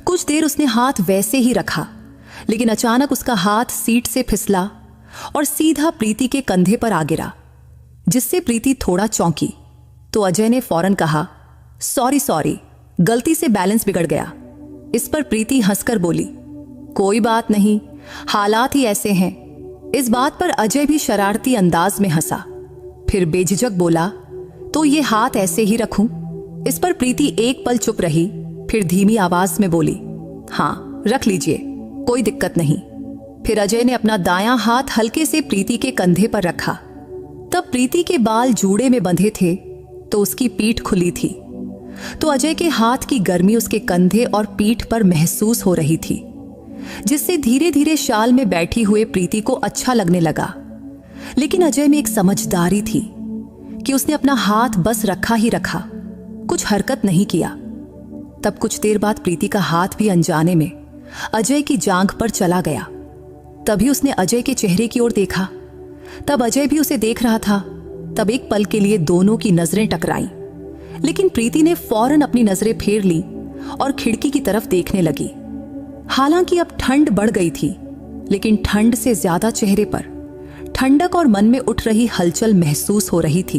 कुछ देर उसने हाथ वैसे ही रखा, लेकिन अचानक उसका हाथ सीट से फिसला और सीधा प्रीति के कंधे पर आ गिरा, जिससे प्रीति थोड़ा चौंकी। तो अजय ने फौरन कहा, सॉरी, गलती से बैलेंस बिगड़ गया। इस पर प्रीति हंसकर बोली, कोई बात नहीं, हालात ही ऐसे हैं। इस बात पर अजय भी शरारती अंदाज में हंसा, फिर बेझिझक बोला, तो ये हाथ ऐसे ही रखूं? इस पर प्रीति एक पल चुप रही, फिर धीमी आवाज में बोली, हाँ रख लीजिए, कोई दिक्कत नहीं। फिर अजय ने अपना दायां हाथ हल्के से प्रीति के कंधे पर रखा। तब प्रीति के बाल जूड़े में बंधे थे, तो उसकी पीठ खुली थी, तो अजय के हाथ की गर्मी उसके कंधे और पीठ पर महसूस हो रही थी, जिससे धीरे धीरे शाल में बैठी हुए प्रीति को अच्छा लगने लगा। लेकिन अजय में एक समझदारी थी कि उसने अपना हाथ बस रखा ही रखा, कुछ हरकत नहीं किया। तब कुछ देर बाद प्रीति का हाथ भी अनजाने में अजय की जांघ पर चला गया। तभी उसने अजय के चेहरे की ओर देखा तब अजय भी उसे देख रहा था। तब एक पल के लिए दोनों की नजरें टकराईं, लेकिन प्रीति ने फौरन अपनी नजरें फेर ली और खिड़की की तरफ देखने लगी। हालांकि अब ठंड बढ़ गई थी, लेकिन ठंड से ज्यादा चेहरे पर ठंडक और मन में उठ रही हलचल महसूस हो रही थी।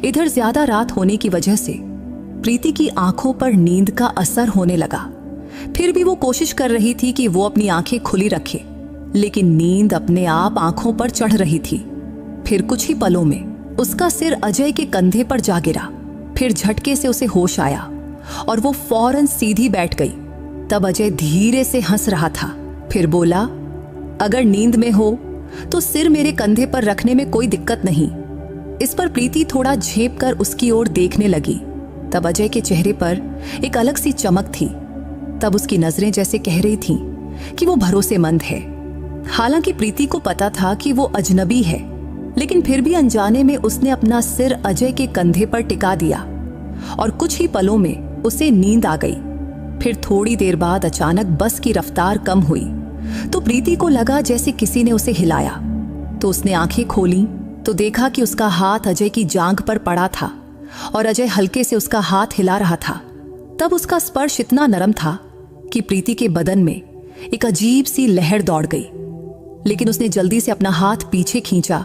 इधर ज्यादा रात होने की वजह से प्रीति की आंखों पर नींद का असर होने लगा। फिर भी वो कोशिश कर रही थी कि वो अपनी आंखें खुली रखे, लेकिन नींद अपने आप आंखों पर चढ़ रही थी। फिर कुछ ही पलों में उसका सिर अजय के कंधे पर जा गिरा। फिर झटके से उसे होश आया और वो फौरन सीधी बैठ गई। तब अजय धीरे से हंस रहा था। फिर बोला, अगर नींद में हो तो सिर मेरे कंधे पर रखने में कोई दिक्कत नहीं। इस पर प्रीति थोड़ा झेप कर उसकी ओर देखने लगी। तब अजय के चेहरे पर एक अलग सी चमक थी। तब उसकी नजरें जैसे कह रही थीं कि वो भरोसेमंद है। हालांकि प्रीति को पता था कि वो अजनबी है, लेकिन फिर भी अनजाने में उसने अपना सिर अजय के कंधे पर टिका दिया और कुछ ही पलों में उसे नींद आ गई। फिर थोड़ी देर बाद अचानक बस की रफ्तार कम हुई तो प्रीति को लगा जैसे किसी ने उसे हिलाया। तो उसने आंखें खोली तो देखा कि उसका हाथ अजय की जांघ पर पड़ा था और अजय हल्के से उसका हाथ हिला रहा था। तब उसका स्पर्श इतना नरम था कि प्रीति के बदन में एक अजीब सी लहर दौड़ गई। लेकिन उसने जल्दी से अपना हाथ पीछे खींचा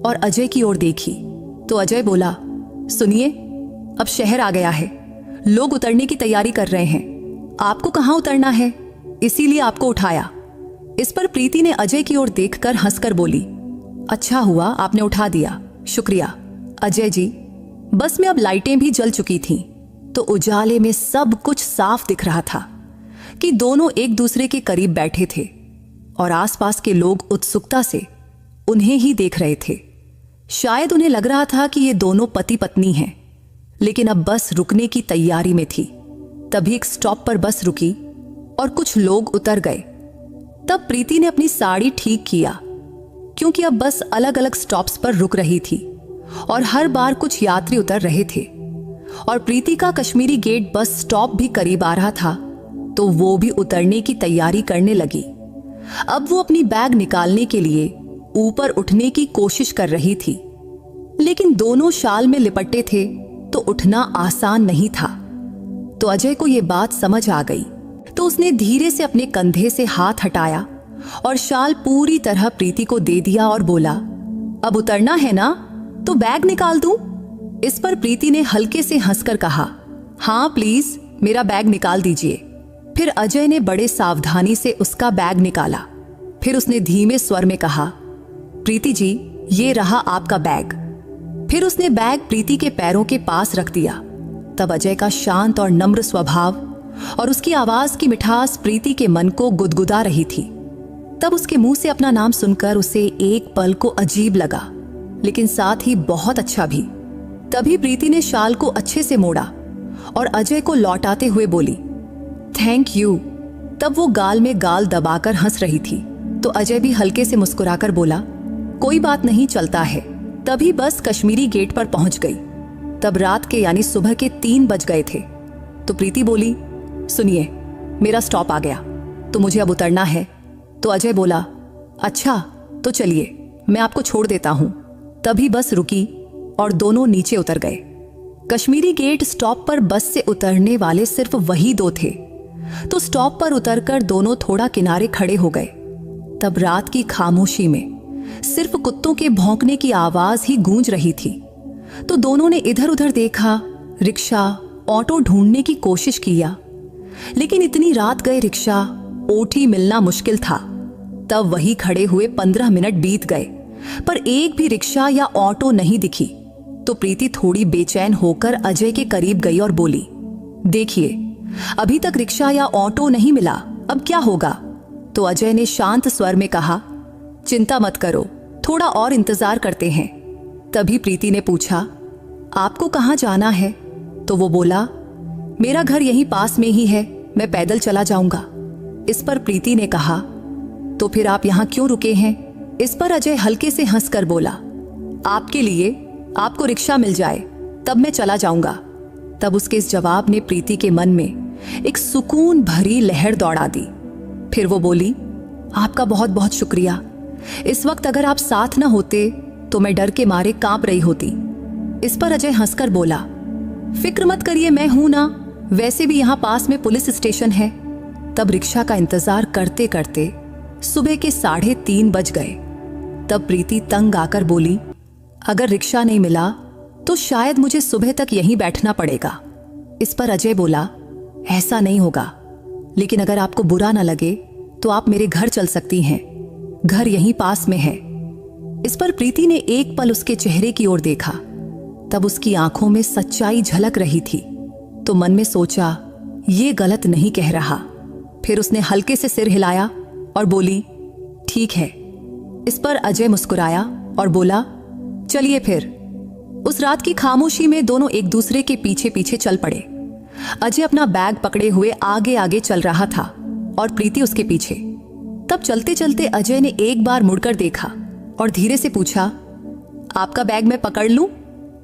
और अजय की ओर देखी तो अजय बोला, सुनिए, अब शहर आ गया है, लोग उतरने की तैयारी कर रहे हैं। आपको कहाँ उतरना है, इसीलिए आपको उठाया। इस पर प्रीति ने अजय की ओर देखकर हंसकर बोली, अच्छा हुआ आपने उठा दिया, शुक्रिया। अजय जी, बस में अब लाइटें भी जल चुकी थीं, तो उजाले में सब कुछ साफ दिख रहा था कि दोनों एक दूसरे के करीब बैठे थे और आसपास के लोग उत्सुकता से उन्हें ही देख रहे थे। शायद उन्हें लग रहा था कि ये दोनों पति पत्नी हैं, लेकिन अब बस रुकने की तैयारी में थी। तभी एक स्टॉप पर बस रुकी और कुछ लोग उतर गए। तब प्रीति ने अपनी साड़ी ठीक किया, क्योंकि अब बस अलग अलग स्टॉप्स पर रुक रही थी और हर बार कुछ यात्री उतर रहे थे। और प्रीति का कश्मीरी गेट बस स्टॉप भी करीब आ रहा था, तो वो भी उतरने की तैयारी करने लगी। अब वो अपनी बैग निकालने के लिए ऊपर उठने की कोशिश कर रही थी, लेकिन दोनों शाल में लिपटे थे तो उठना आसान नहीं था। तो अजय को ये बात समझ आ गई, तो उसने धीरे से अपने कंधे से हाथ हटाया और शाल पूरी तरह प्रीति को दे दिया और बोला, अब उतरना है ना, तो बैग निकाल दूं? इस पर प्रीति ने हल्के से हंसकर कहा, हाँ प्लीज, मेरा बैग निकाल दीजिए। फिर अजय ने बड़े सावधानी से उसका बैग निकाला। फिर उसने धीमे स्वर में कहा, प्रीति जी, ये रहा आपका बैग। फिर उसने बैग प्रीति के पैरों के पास रख दिया। तब अजय का शांत और नम्र स्वभाव और उसकी आवाज की मिठास प्रीति के मन को गुदगुदा रही थी। तब उसके मुंह से अपना नाम सुनकर उसे एक पल को अजीब लगा, लेकिन साथ ही बहुत अच्छा भी। तभी प्रीति ने शाल को अच्छे से मोड़ा और अजय को लौटाते हुए बोली, थैंक यू। तब वो गाल में गाल दबाकर हंस रही थी, तो अजय भी हल्के से मुस्कुराकर बोला, कोई बात नहीं, चलता है। तभी बस कश्मीरी गेट पर पहुंच गई। तब रात के यानी सुबह के 3 बज गए थे। तो प्रीति बोली, सुनिए, मेरा स्टॉप आ गया, तो मुझे अब उतरना है। तो अजय बोला, अच्छा तो चलिए, मैं आपको छोड़ देता हूं। तभी बस रुकी और दोनों नीचे उतर गए। कश्मीरी गेट स्टॉप पर बस से उतरने वाले सिर्फ वही 2 थे, तो स्टॉप पर उतरकर दोनों थोड़ा किनारे खड़े हो गए। तब रात की खामोशी में सिर्फ कुत्तों के भौंकने की आवाज ही गूंज रही थी। तो दोनों ने इधर उधर देखा, रिक्शा, ऑटो ढूंढने की कोशिश किया, लेकिन इतनी रात गए रिक्शा, ओटी मिलना मुश्किल था। तब वही खड़े हुए 15 मिनट बीत गए, पर एक भी रिक्शा या ऑटो नहीं दिखी। तो प्रीति थोड़ी बेचैन होकर अजय के करीब गई और बोली, देखिए, अभी तक रिक्शा या ऑटो नहीं मिला, अब क्या होगा? तो अजय ने शांत स्वर में कहा, चिंता मत करो, थोड़ा और इंतजार करते हैं। तभी प्रीति ने पूछा, आपको कहाँ जाना है? तो वो बोला, मेरा घर यहीं पास में ही है, मैं पैदल चला जाऊंगा। इस पर प्रीति ने कहा, तो फिर आप यहाँ क्यों रुके हैं? इस पर अजय हल्के से हंसकर बोला, आपके लिए, आपको रिक्शा मिल जाए तब मैं चला जाऊंगा। तब उसके इस जवाब ने प्रीति के मन में एक सुकून भरी लहर दौड़ा दी। फिर वो बोली, आपका बहुत बहुत शुक्रिया, इस वक्त अगर आप साथ न होते तो मैं डर के मारे कांप रही होती। इस पर अजय हंसकर बोला, फिक्र मत करिए, मैं हूं ना, वैसे भी यहाँ पास में पुलिस स्टेशन है। तब रिक्शा का इंतजार करते करते सुबह के 3:30 बज गए। तब प्रीति तंग आकर बोली, अगर रिक्शा नहीं मिला तो शायद मुझे सुबह तक यहीं बैठना पड़ेगा। इस पर अजय बोला, ऐसा नहीं होगा, लेकिन अगर आपको बुरा ना लगे तो आप मेरे घर चल सकती हैं, घर यहीं पास में है। इस पर प्रीति ने एक पल उसके चेहरे की ओर देखा। तब उसकी आंखों में सच्चाई झलक रही थी, तो मन में सोचा ये गलत नहीं कह रहा। फिर उसने हल्के से सिर हिलाया और बोली, ठीक है। इस पर अजय मुस्कुराया और बोला, चलिए फिर। उस रात की खामोशी में दोनों एक दूसरे के पीछे पीछे चल पड़े। अजय अपना बैग पकड़े हुए आगे आगे चल रहा था और प्रीति उसके पीछे। तब चलते चलते अजय ने एक बार मुड़कर देखा और धीरे से पूछा, आपका बैग मैं पकड़ लूं?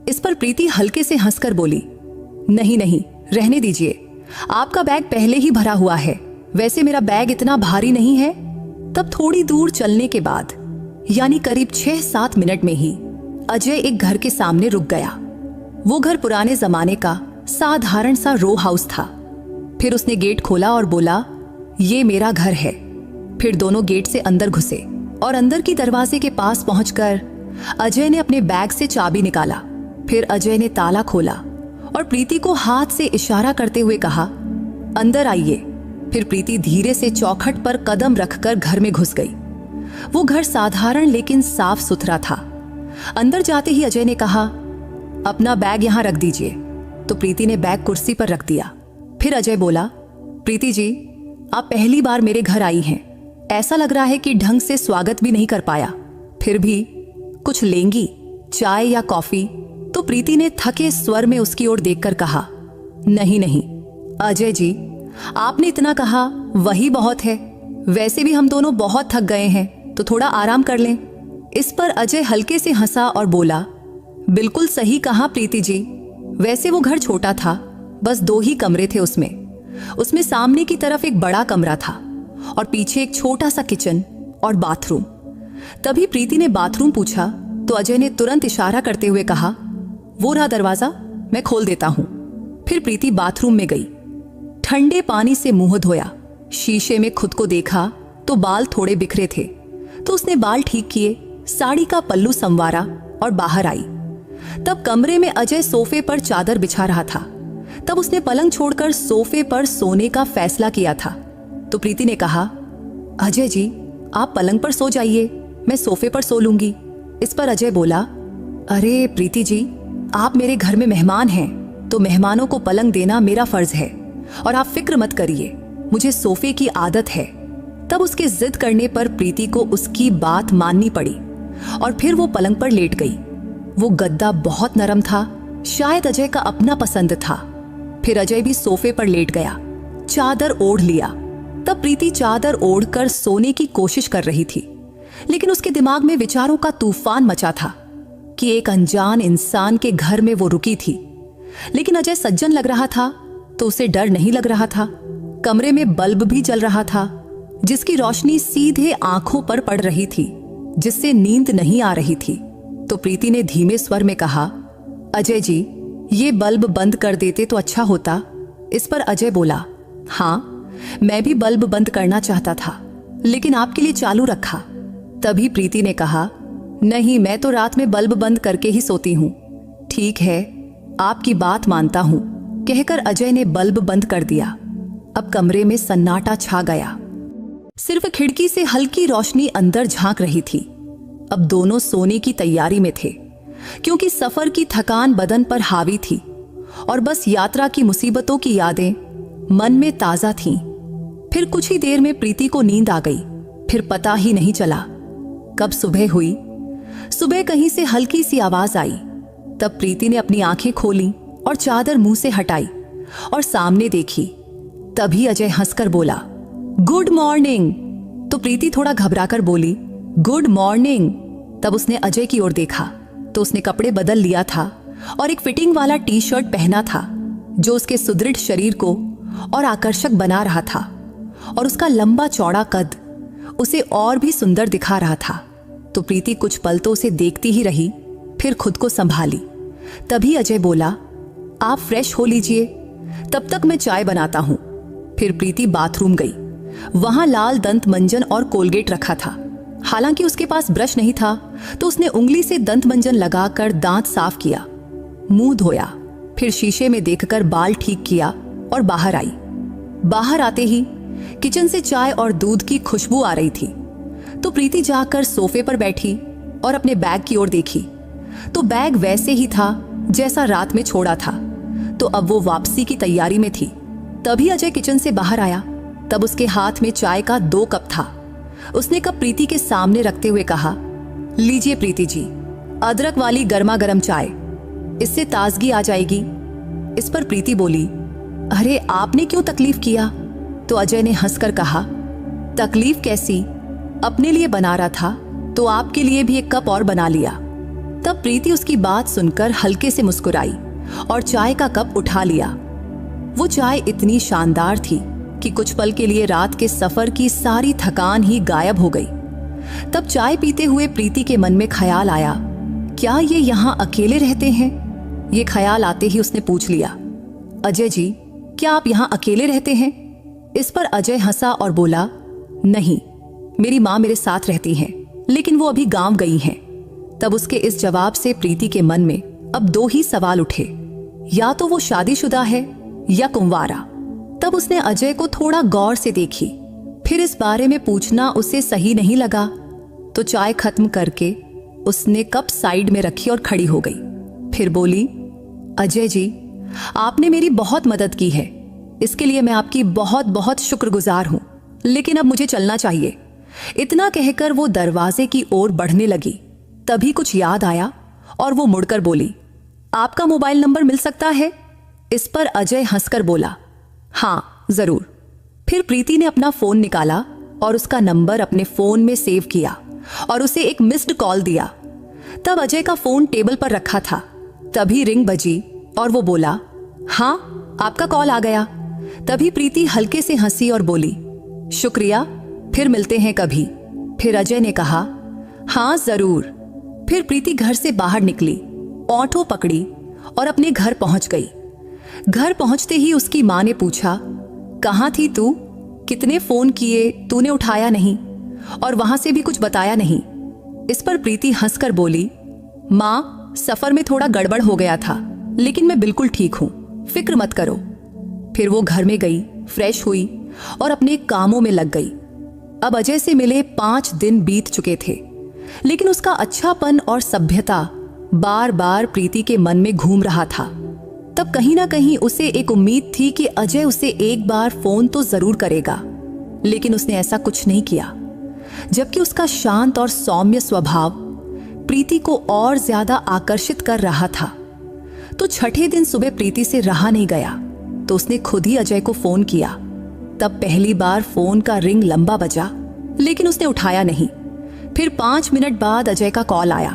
इस पर प्रीति हल्के से हंसकर बोली, नहीं नहीं, रहने दीजिए, आपका बैग पहले ही भरा हुआ है, वैसे मेरा बैग इतना भारी नहीं है। तब थोड़ी दूर चलने के बाद, यानी करीब 6-7 मिनट में ही अजय एक घर के सामने रुक गया। वो घर पुराने जमाने का साधारण सा रो हाउस था। फिर उसने गेट खोला और बोला, ये मेरा घर है। फिर दोनों गेट से अंदर घुसे और अंदर की दरवाजे के पास पहुंचकर अजय ने अपने बैग से चाबी निकाला। फिर अजय ने ताला खोला और प्रीति को हाथ से इशारा करते हुए कहा, अंदर आइए। फिर प्रीति धीरे से चौखट पर कदम रखकर घर में घुस गई। वो घर साधारण लेकिन साफ सुथरा था। अंदर जाते ही अजय ने कहा, अपना बैग यहां रख दीजिए। तो प्रीति ने बैग कुर्सी पर रख दिया। फिर अजय बोला, प्रीति जी, आप पहली बार मेरे घर आई हैं, ऐसा लग रहा है कि ढंग से स्वागत भी नहीं कर पाया। फिर भी कुछ लेंगी, चाय या कॉफी? तो प्रीति ने थके स्वर में उसकी ओर देखकर कहा, नहीं नहीं अजय जी, आपने इतना कहा वही बहुत है, वैसे भी हम दोनों बहुत थक गए हैं, तो थोड़ा आराम कर लें। इस पर अजय हल्के से हंसा और बोला, बिल्कुल सही कहा प्रीति जी, वैसे वो घर छोटा था, बस 2 ही कमरे थे उसमें सामने की तरफ एक बड़ा कमरा था और पीछे एक छोटा सा किचन और बाथरूम। तभी प्रीति ने बाथरूम पूछा तो अजय ने तुरंत इशारा करते हुए कहा, वो रहा दरवाजा, मैं खोल देता हूं। फिर प्रीति बाथरूम में गई, ठंडे पानी से मुंह धोया, शीशे में खुद को देखा तो बाल थोड़े बिखरे थे, तो उसने बाल ठीक किए, साड़ी का पल्लू संवारा और बाहर आई। तब कमरे में अजय सोफे पर चादर बिछा रहा था। तब उसने पलंग छोड़कर सोफे पर सोने का फैसला किया था। तो प्रीति ने कहा, अजय जी, आप पलंग पर सो जाइए, मैं सोफे पर सो लूंगी। इस पर अजय बोला, अरे प्रीति जी, आप मेरे घर में मेहमान हैं, तो मेहमानों को पलंग देना मेरा फर्ज है, और आप फिक्र मत करिए, मुझे सोफे की आदत है। तब उसके जिद करने पर प्रीति को उसकी बात माननी पड़ी और फिर वो पलंग पर लेट गई। वो गद्दा बहुत नरम था, शायद अजय का अपना पसंद था। फिर अजय भी सोफे पर लेट गया, चादर ओढ़ लिया। तब प्रीति चादर ओढ़कर सोने की कोशिश कर रही थी, लेकिन उसके दिमाग में विचारों का तूफान मचा था कि एक अनजान इंसान के घर में वो रुकी थी। लेकिन अजय सज्जन लग रहा था तो उसे डर नहीं लग रहा था। कमरे में बल्ब भी जल रहा था, जिसकी रोशनी सीधे आंखों पर पड़ रही थी, जिससे नींद नहीं आ रही थी। तो प्रीति ने धीमे स्वर में कहा, अजय जी, ये बल्ब बंद कर देते तो अच्छा होता। इस पर अजय बोला, हाँ, मैं भी बल्ब बंद करना चाहता था, लेकिन आपके लिए चालू रखा। तभी प्रीति ने कहा, नहीं, मैं तो रात में बल्ब बंद करके ही सोती हूँ। ठीक है, आपकी बात मानता हूँ, कहकर अजय ने बल्ब बंद कर दिया। अब कमरे में सन्नाटा छा गया, सिर्फ खिड़की से हल्की रोशनी अंदर झांक रही थी। अब दोनों सोने की तैयारी में थे, क्योंकि सफर की थकान बदन पर हावी थी और बस यात्रा की मुसीबतों की यादें मन में ताजा थीं। फिर कुछ ही देर में प्रीति को नींद आ गई। फिर पता ही नहीं चला कब सुबह हुई। सुबह कहीं से हल्की सी आवाज आई। तब प्रीति ने अपनी आंखें खोली और चादर मुंह से हटाई और सामने देखी। तभी अजय हंसकर बोला, गुड मॉर्निंग। तो प्रीति थोड़ा घबराकर बोली, गुड मॉर्निंग। तब उसने अजय की ओर देखा तो उसने कपड़े बदल लिया था और एक फिटिंग वाला टी शर्ट पहना था, जो उसके सुदृढ़ शरीर को और आकर्षक बना रहा था, और उसका लंबा चौड़ा कद उसे और भी सुंदर दिखा रहा था। तो प्रीति कुछ पल तो उसे देखती ही रही, फिर खुद को संभाली। तभी अजय बोला, आप फ्रेश हो लीजिए, तब तक मैं चाय बनाता हूं। फिर प्रीति बाथरूम गई। वहां लाल दंत मंजन और कोलगेट रखा था। हालांकि उसके पास ब्रश नहीं था, तो उसने उंगली से दंत मंजन लगाकर दांत साफ किया, मुंह धोया, फिर शीशे में देखकर बाल ठीक किया और बाहर आई। बाहर आते ही किचन से चाय और दूध की खुशबू आ रही थी, तो प्रीति जाकर सोफे पर बैठी और अपने बैग की ओर देखी, तो बैग वैसे ही था जैसा रात में छोड़ा था। तो अब वो वापसी की तैयारी में थी। तभी अजय किचन से बाहर आया। तब उसके हाथ में चाय का 2 कप था। उसने कप प्रीति के सामने रखते हुए कहा, लीजिए प्रीति जी, अदरक वाली गर्मा गर्म चाय, इससे ताजगी आ जाएगी। इस पर प्रीति बोली, अरे आपने क्यों तकलीफ किया? तो अजय ने हंसकर कहा, तकलीफ कैसी, अपने लिए बना रहा था तो आपके लिए भी 1 कप और बना लिया। तब प्रीति उसकी बात सुनकर हल्के से मुस्कुराई और चाय का कप उठा लिया। वो चाय इतनी शानदार थी कि कुछ पल के लिए रात के सफर की सारी थकान ही गायब हो गई। तब चाय पीते हुए प्रीति के मन में ख्याल आया, क्या ये यहाँ अकेले रहते हैं? ये ख्याल आते ही उसने पूछ लिया, अजय जी, क्या आप यहाँ अकेले रहते हैं? इस पर अजय हंसा और बोला, नहीं, मेरी माँ मेरे साथ रहती हैं, लेकिन वो अभी गांव गई हैं। तब उसके इस जवाब से प्रीति के मन में अब 2 ही सवाल उठे, या तो वो शादीशुदा है या कुंवारा। तब उसने अजय को थोड़ा गौर से देखी, फिर इस बारे में पूछना उसे सही नहीं लगा, तो चाय खत्म करके उसने कप साइड में रखी और खड़ी हो गई। फिर बोली, अजय जी, आपने मेरी बहुत मदद की है, इसके लिए मैं आपकी बहुत बहुत शुक्रगुजार हूं, लेकिन अब मुझे चलना चाहिए। इतना कहकर वो दरवाजे की ओर बढ़ने लगी। तभी कुछ याद आया और वो मुड़कर बोली, आपका मोबाइल नंबर मिल सकता है? इस पर अजय हंसकर बोला, हाँ जरूर। फिर प्रीति ने अपना फोन निकाला और उसका नंबर अपने फोन में सेव किया और उसे एक मिस्ड कॉल दिया। तब अजय का फोन टेबल पर रखा था। तभी रिंग बजी और वो बोला, हाँ आपका कॉल आ गया। तभी प्रीति हल्के से हंसी और बोली, शुक्रिया, फिर मिलते हैं कभी। फिर अजय ने कहा, हाँ जरूर। फिर प्रीति घर से बाहर निकली, ऑटो पकड़ी और अपने घर पहुंच गई। घर पहुंचते ही उसकी माँ ने पूछा, कहाँ थी तू? कितने फोन किए, तूने उठाया नहीं और वहां से भी कुछ बताया नहीं। इस पर प्रीति हंसकर बोली, माँ सफर में थोड़ा गड़बड़ हो गया था, लेकिन मैं बिल्कुल ठीक हूं, फिक्र मत करो। फिर वो घर में गई, फ्रेश हुई और अपने कामों में लग गई। अब अजय से मिले 5 दिन बीत चुके थे, लेकिन उसका अच्छापन और सभ्यता बार बार प्रीति के मन में घूम रहा था। तब कहीं ना कहीं उसे एक उम्मीद थी कि अजय उसे एक बार फोन तो जरूर करेगा, लेकिन उसने ऐसा कुछ नहीं किया। जबकि उसका शांत और सौम्य स्वभाव प्रीति को और ज्यादा आकर्षित कर रहा था। तो छठे दिन सुबह प्रीति से रहा नहीं गया, तो उसने खुद ही अजय को फोन किया। तब पहली बार फोन का रिंग लंबा बजा, लेकिन उसने उठाया नहीं। फिर 5 मिनट बाद अजय का कॉल आया,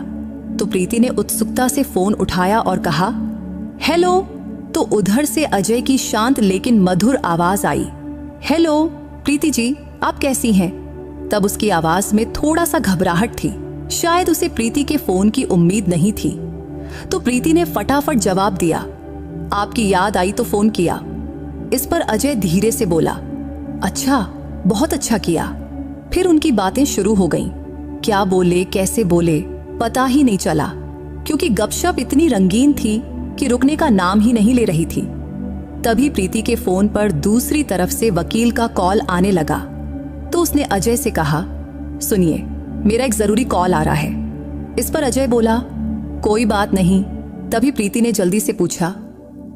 तो प्रीति ने उत्सुकता से फोन उठाया और कहा, हेलो। तो उधर से अजय की शांत लेकिन मधुर आवाज आई, हेलो प्रीति जी, आप कैसी हैं? तब उसकी आवाज में थोड़ा सा घबराहट थी, शायद उसे प्रीति के फोन की उम्मीद नहीं थी। तो प्रीति ने फटाफट जवाब दिया, आपकी याद आई तो फोन किया। इस पर अजय धीरे से बोला, अच्छा, बहुत अच्छा किया। फिर उनकी बातें शुरू हो गईं। क्या बोले, कैसे बोले, पता ही नहीं चला, क्योंकि गपशप इतनी रंगीन थी कि रुकने का नाम ही नहीं ले रही थी। तभी प्रीति के फोन पर दूसरी तरफ से वकील का कॉल आने लगा, तो उसने अजय से कहा, सुनिए, मेरा एक जरूरी कॉल आ रहा है। इस पर अजय बोला, कोई बात नहीं। तभी प्रीति ने जल्दी से पूछा,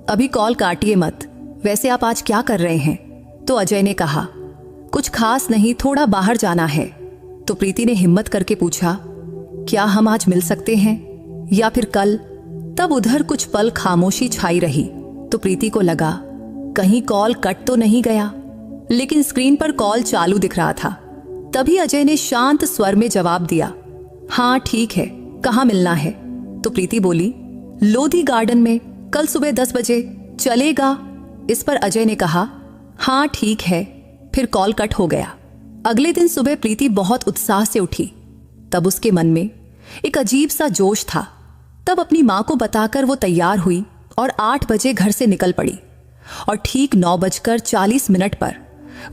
अभी कॉल काटिए मत, वैसे आप आज क्या कर रहे हैं? तो अजय ने कहा, कुछ खास नहीं, थोड़ा बाहर जाना है। तो प्रीति ने हिम्मत करके पूछा, क्या हम आज मिल सकते हैं या फिर कल? तब उधर कुछ पल खामोशी छाई रही, तो प्रीति को लगा कहीं कॉल कट तो नहीं गया, लेकिन स्क्रीन पर कॉल चालू दिख रहा था। तभी अजय ने शांत स्वर में जवाब दिया, हाँ ठीक है, कहाँ मिलना है? तो प्रीति बोली, लोधी गार्डन में, कल सुबह 10 बजे, चलेगा? इस पर अजय ने कहा, हाँ ठीक है। फिर कॉल कट हो गया। अगले दिन सुबह प्रीति बहुत उत्साह से उठी। तब उसके मन में एक अजीब सा जोश था। तब अपनी माँ को बताकर वो तैयार हुई और 8 बजे घर से निकल पड़ी और ठीक 9:40 पर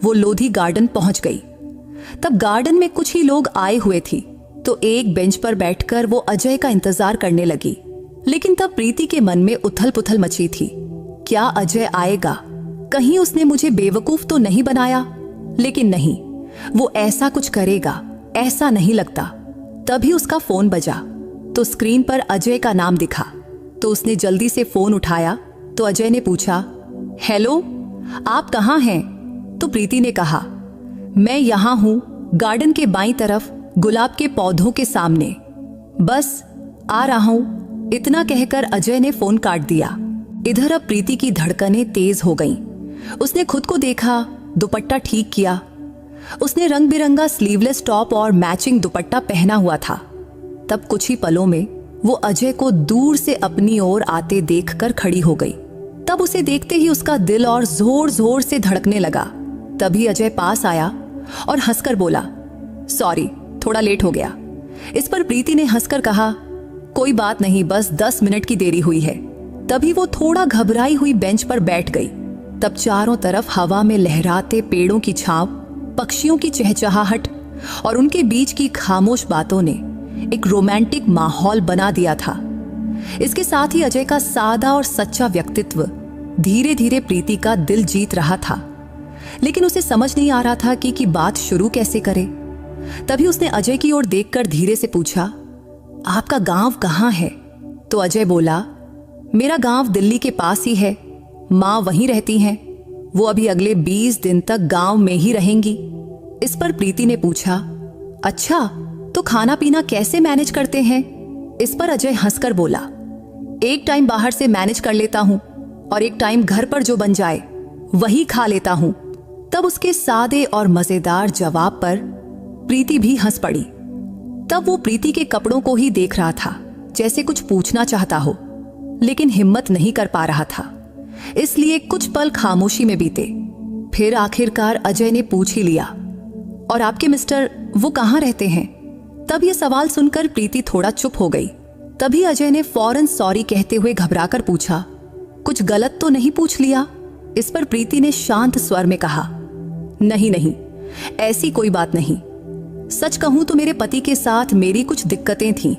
वो लोधी गार्डन पहुंच गई। तब गार्डन में कुछ ही लोग आए हुए थी, तो एक बेंच पर बैठकर वो अजय का इंतजार करने लगी। लेकिन तब प्रीति के मन में उथल पुथल मची थी। क्या अजय आएगा? कहीं उसने मुझे बेवकूफ तो नहीं बनाया? लेकिन नहीं, वो ऐसा कुछ करेगा ऐसा नहीं लगता। तभी उसका फोन बजा तो स्क्रीन पर अजय का नाम दिखा, तो उसने जल्दी से फोन उठाया। तो अजय ने पूछा, हेलो, आप कहाँ हैं? तो प्रीति ने कहा, मैं यहाँ हूँ, गार्डन के बाईं तरफ गुलाब के पौधों के सामने, बस आ रहा हूँ। इतना कहकर अजय ने फोन काट दिया। इधर अब प्रीति की धड़कनें तेज हो गईं। उसने खुद को देखा, दुपट्टा ठीक किया। उसने रंग बिरंगा स्लीवलेस टॉप और मैचिंग दुपट्टा पहना हुआ था। तब कुछ ही पलों में वो अजय को दूर से अपनी ओर आते देखकर खड़ी हो गई। तब उसे देखते ही उसका दिल और जोर जोर से धड़कने लगा। तभी अजय पास आया और हंसकर बोला, सॉरी, थोड़ा लेट हो गया। इस पर प्रीति ने हंसकर कहा, कोई बात नहीं, बस 10 मिनट की देरी हुई है। तभी वो थोड़ा घबराई हुई बेंच पर बैठ गई। तब चारों तरफ हवा में लहराते पेड़ों की छांव, पक्षियों की चहचहाहट और उनके बीच की खामोश बातों ने एक रोमांटिक माहौल बना दिया था। इसके साथ ही अजय का सादा और सच्चा व्यक्तित्व धीरे धीरे प्रीति का दिल जीत रहा था। लेकिन उसे समझ नहीं आ रहा था कि बात शुरू कैसे करे। तभी उसने अजय की ओर देखकर धीरे से पूछा, आपका गांव कहाँ है? तो अजय बोला, मेरा गांव दिल्ली के पास ही है, माँ वहीं रहती हैं, वो अभी अगले 20 दिन तक गांव में ही रहेंगी। इस पर प्रीति ने पूछा, अच्छा, तो खाना पीना कैसे मैनेज करते हैं? इस पर अजय हंसकर बोला, एक टाइम बाहर से मैनेज कर लेता हूं और एक टाइम घर पर जो बन जाए वही खा लेता हूं। तब उसके सादे और मजेदार जवाब पर प्रीति भी हंस पड़ी। तब वो प्रीति के कपड़ों को ही देख रहा था, जैसे कुछ पूछना चाहता हो, लेकिन हिम्मत नहीं कर पा रहा था। इसलिए कुछ पल खामोशी में बीते। फिर आखिरकार अजय ने पूछ ही लिया, और आपके मिस्टर वो कहाँ रहते हैं? तब ये सवाल सुनकर प्रीति थोड़ा चुप हो गई। तभी अजय ने फौरन सॉरी कहते हुए घबराकर पूछा, कुछ गलत तो नहीं पूछ लिया? इस पर प्रीति ने शांत स्वर में कहा, नहीं नहीं, ऐसी कोई बात नहीं। सच कहूं तो मेरे पति के साथ मेरी कुछ दिक्कतें थीं,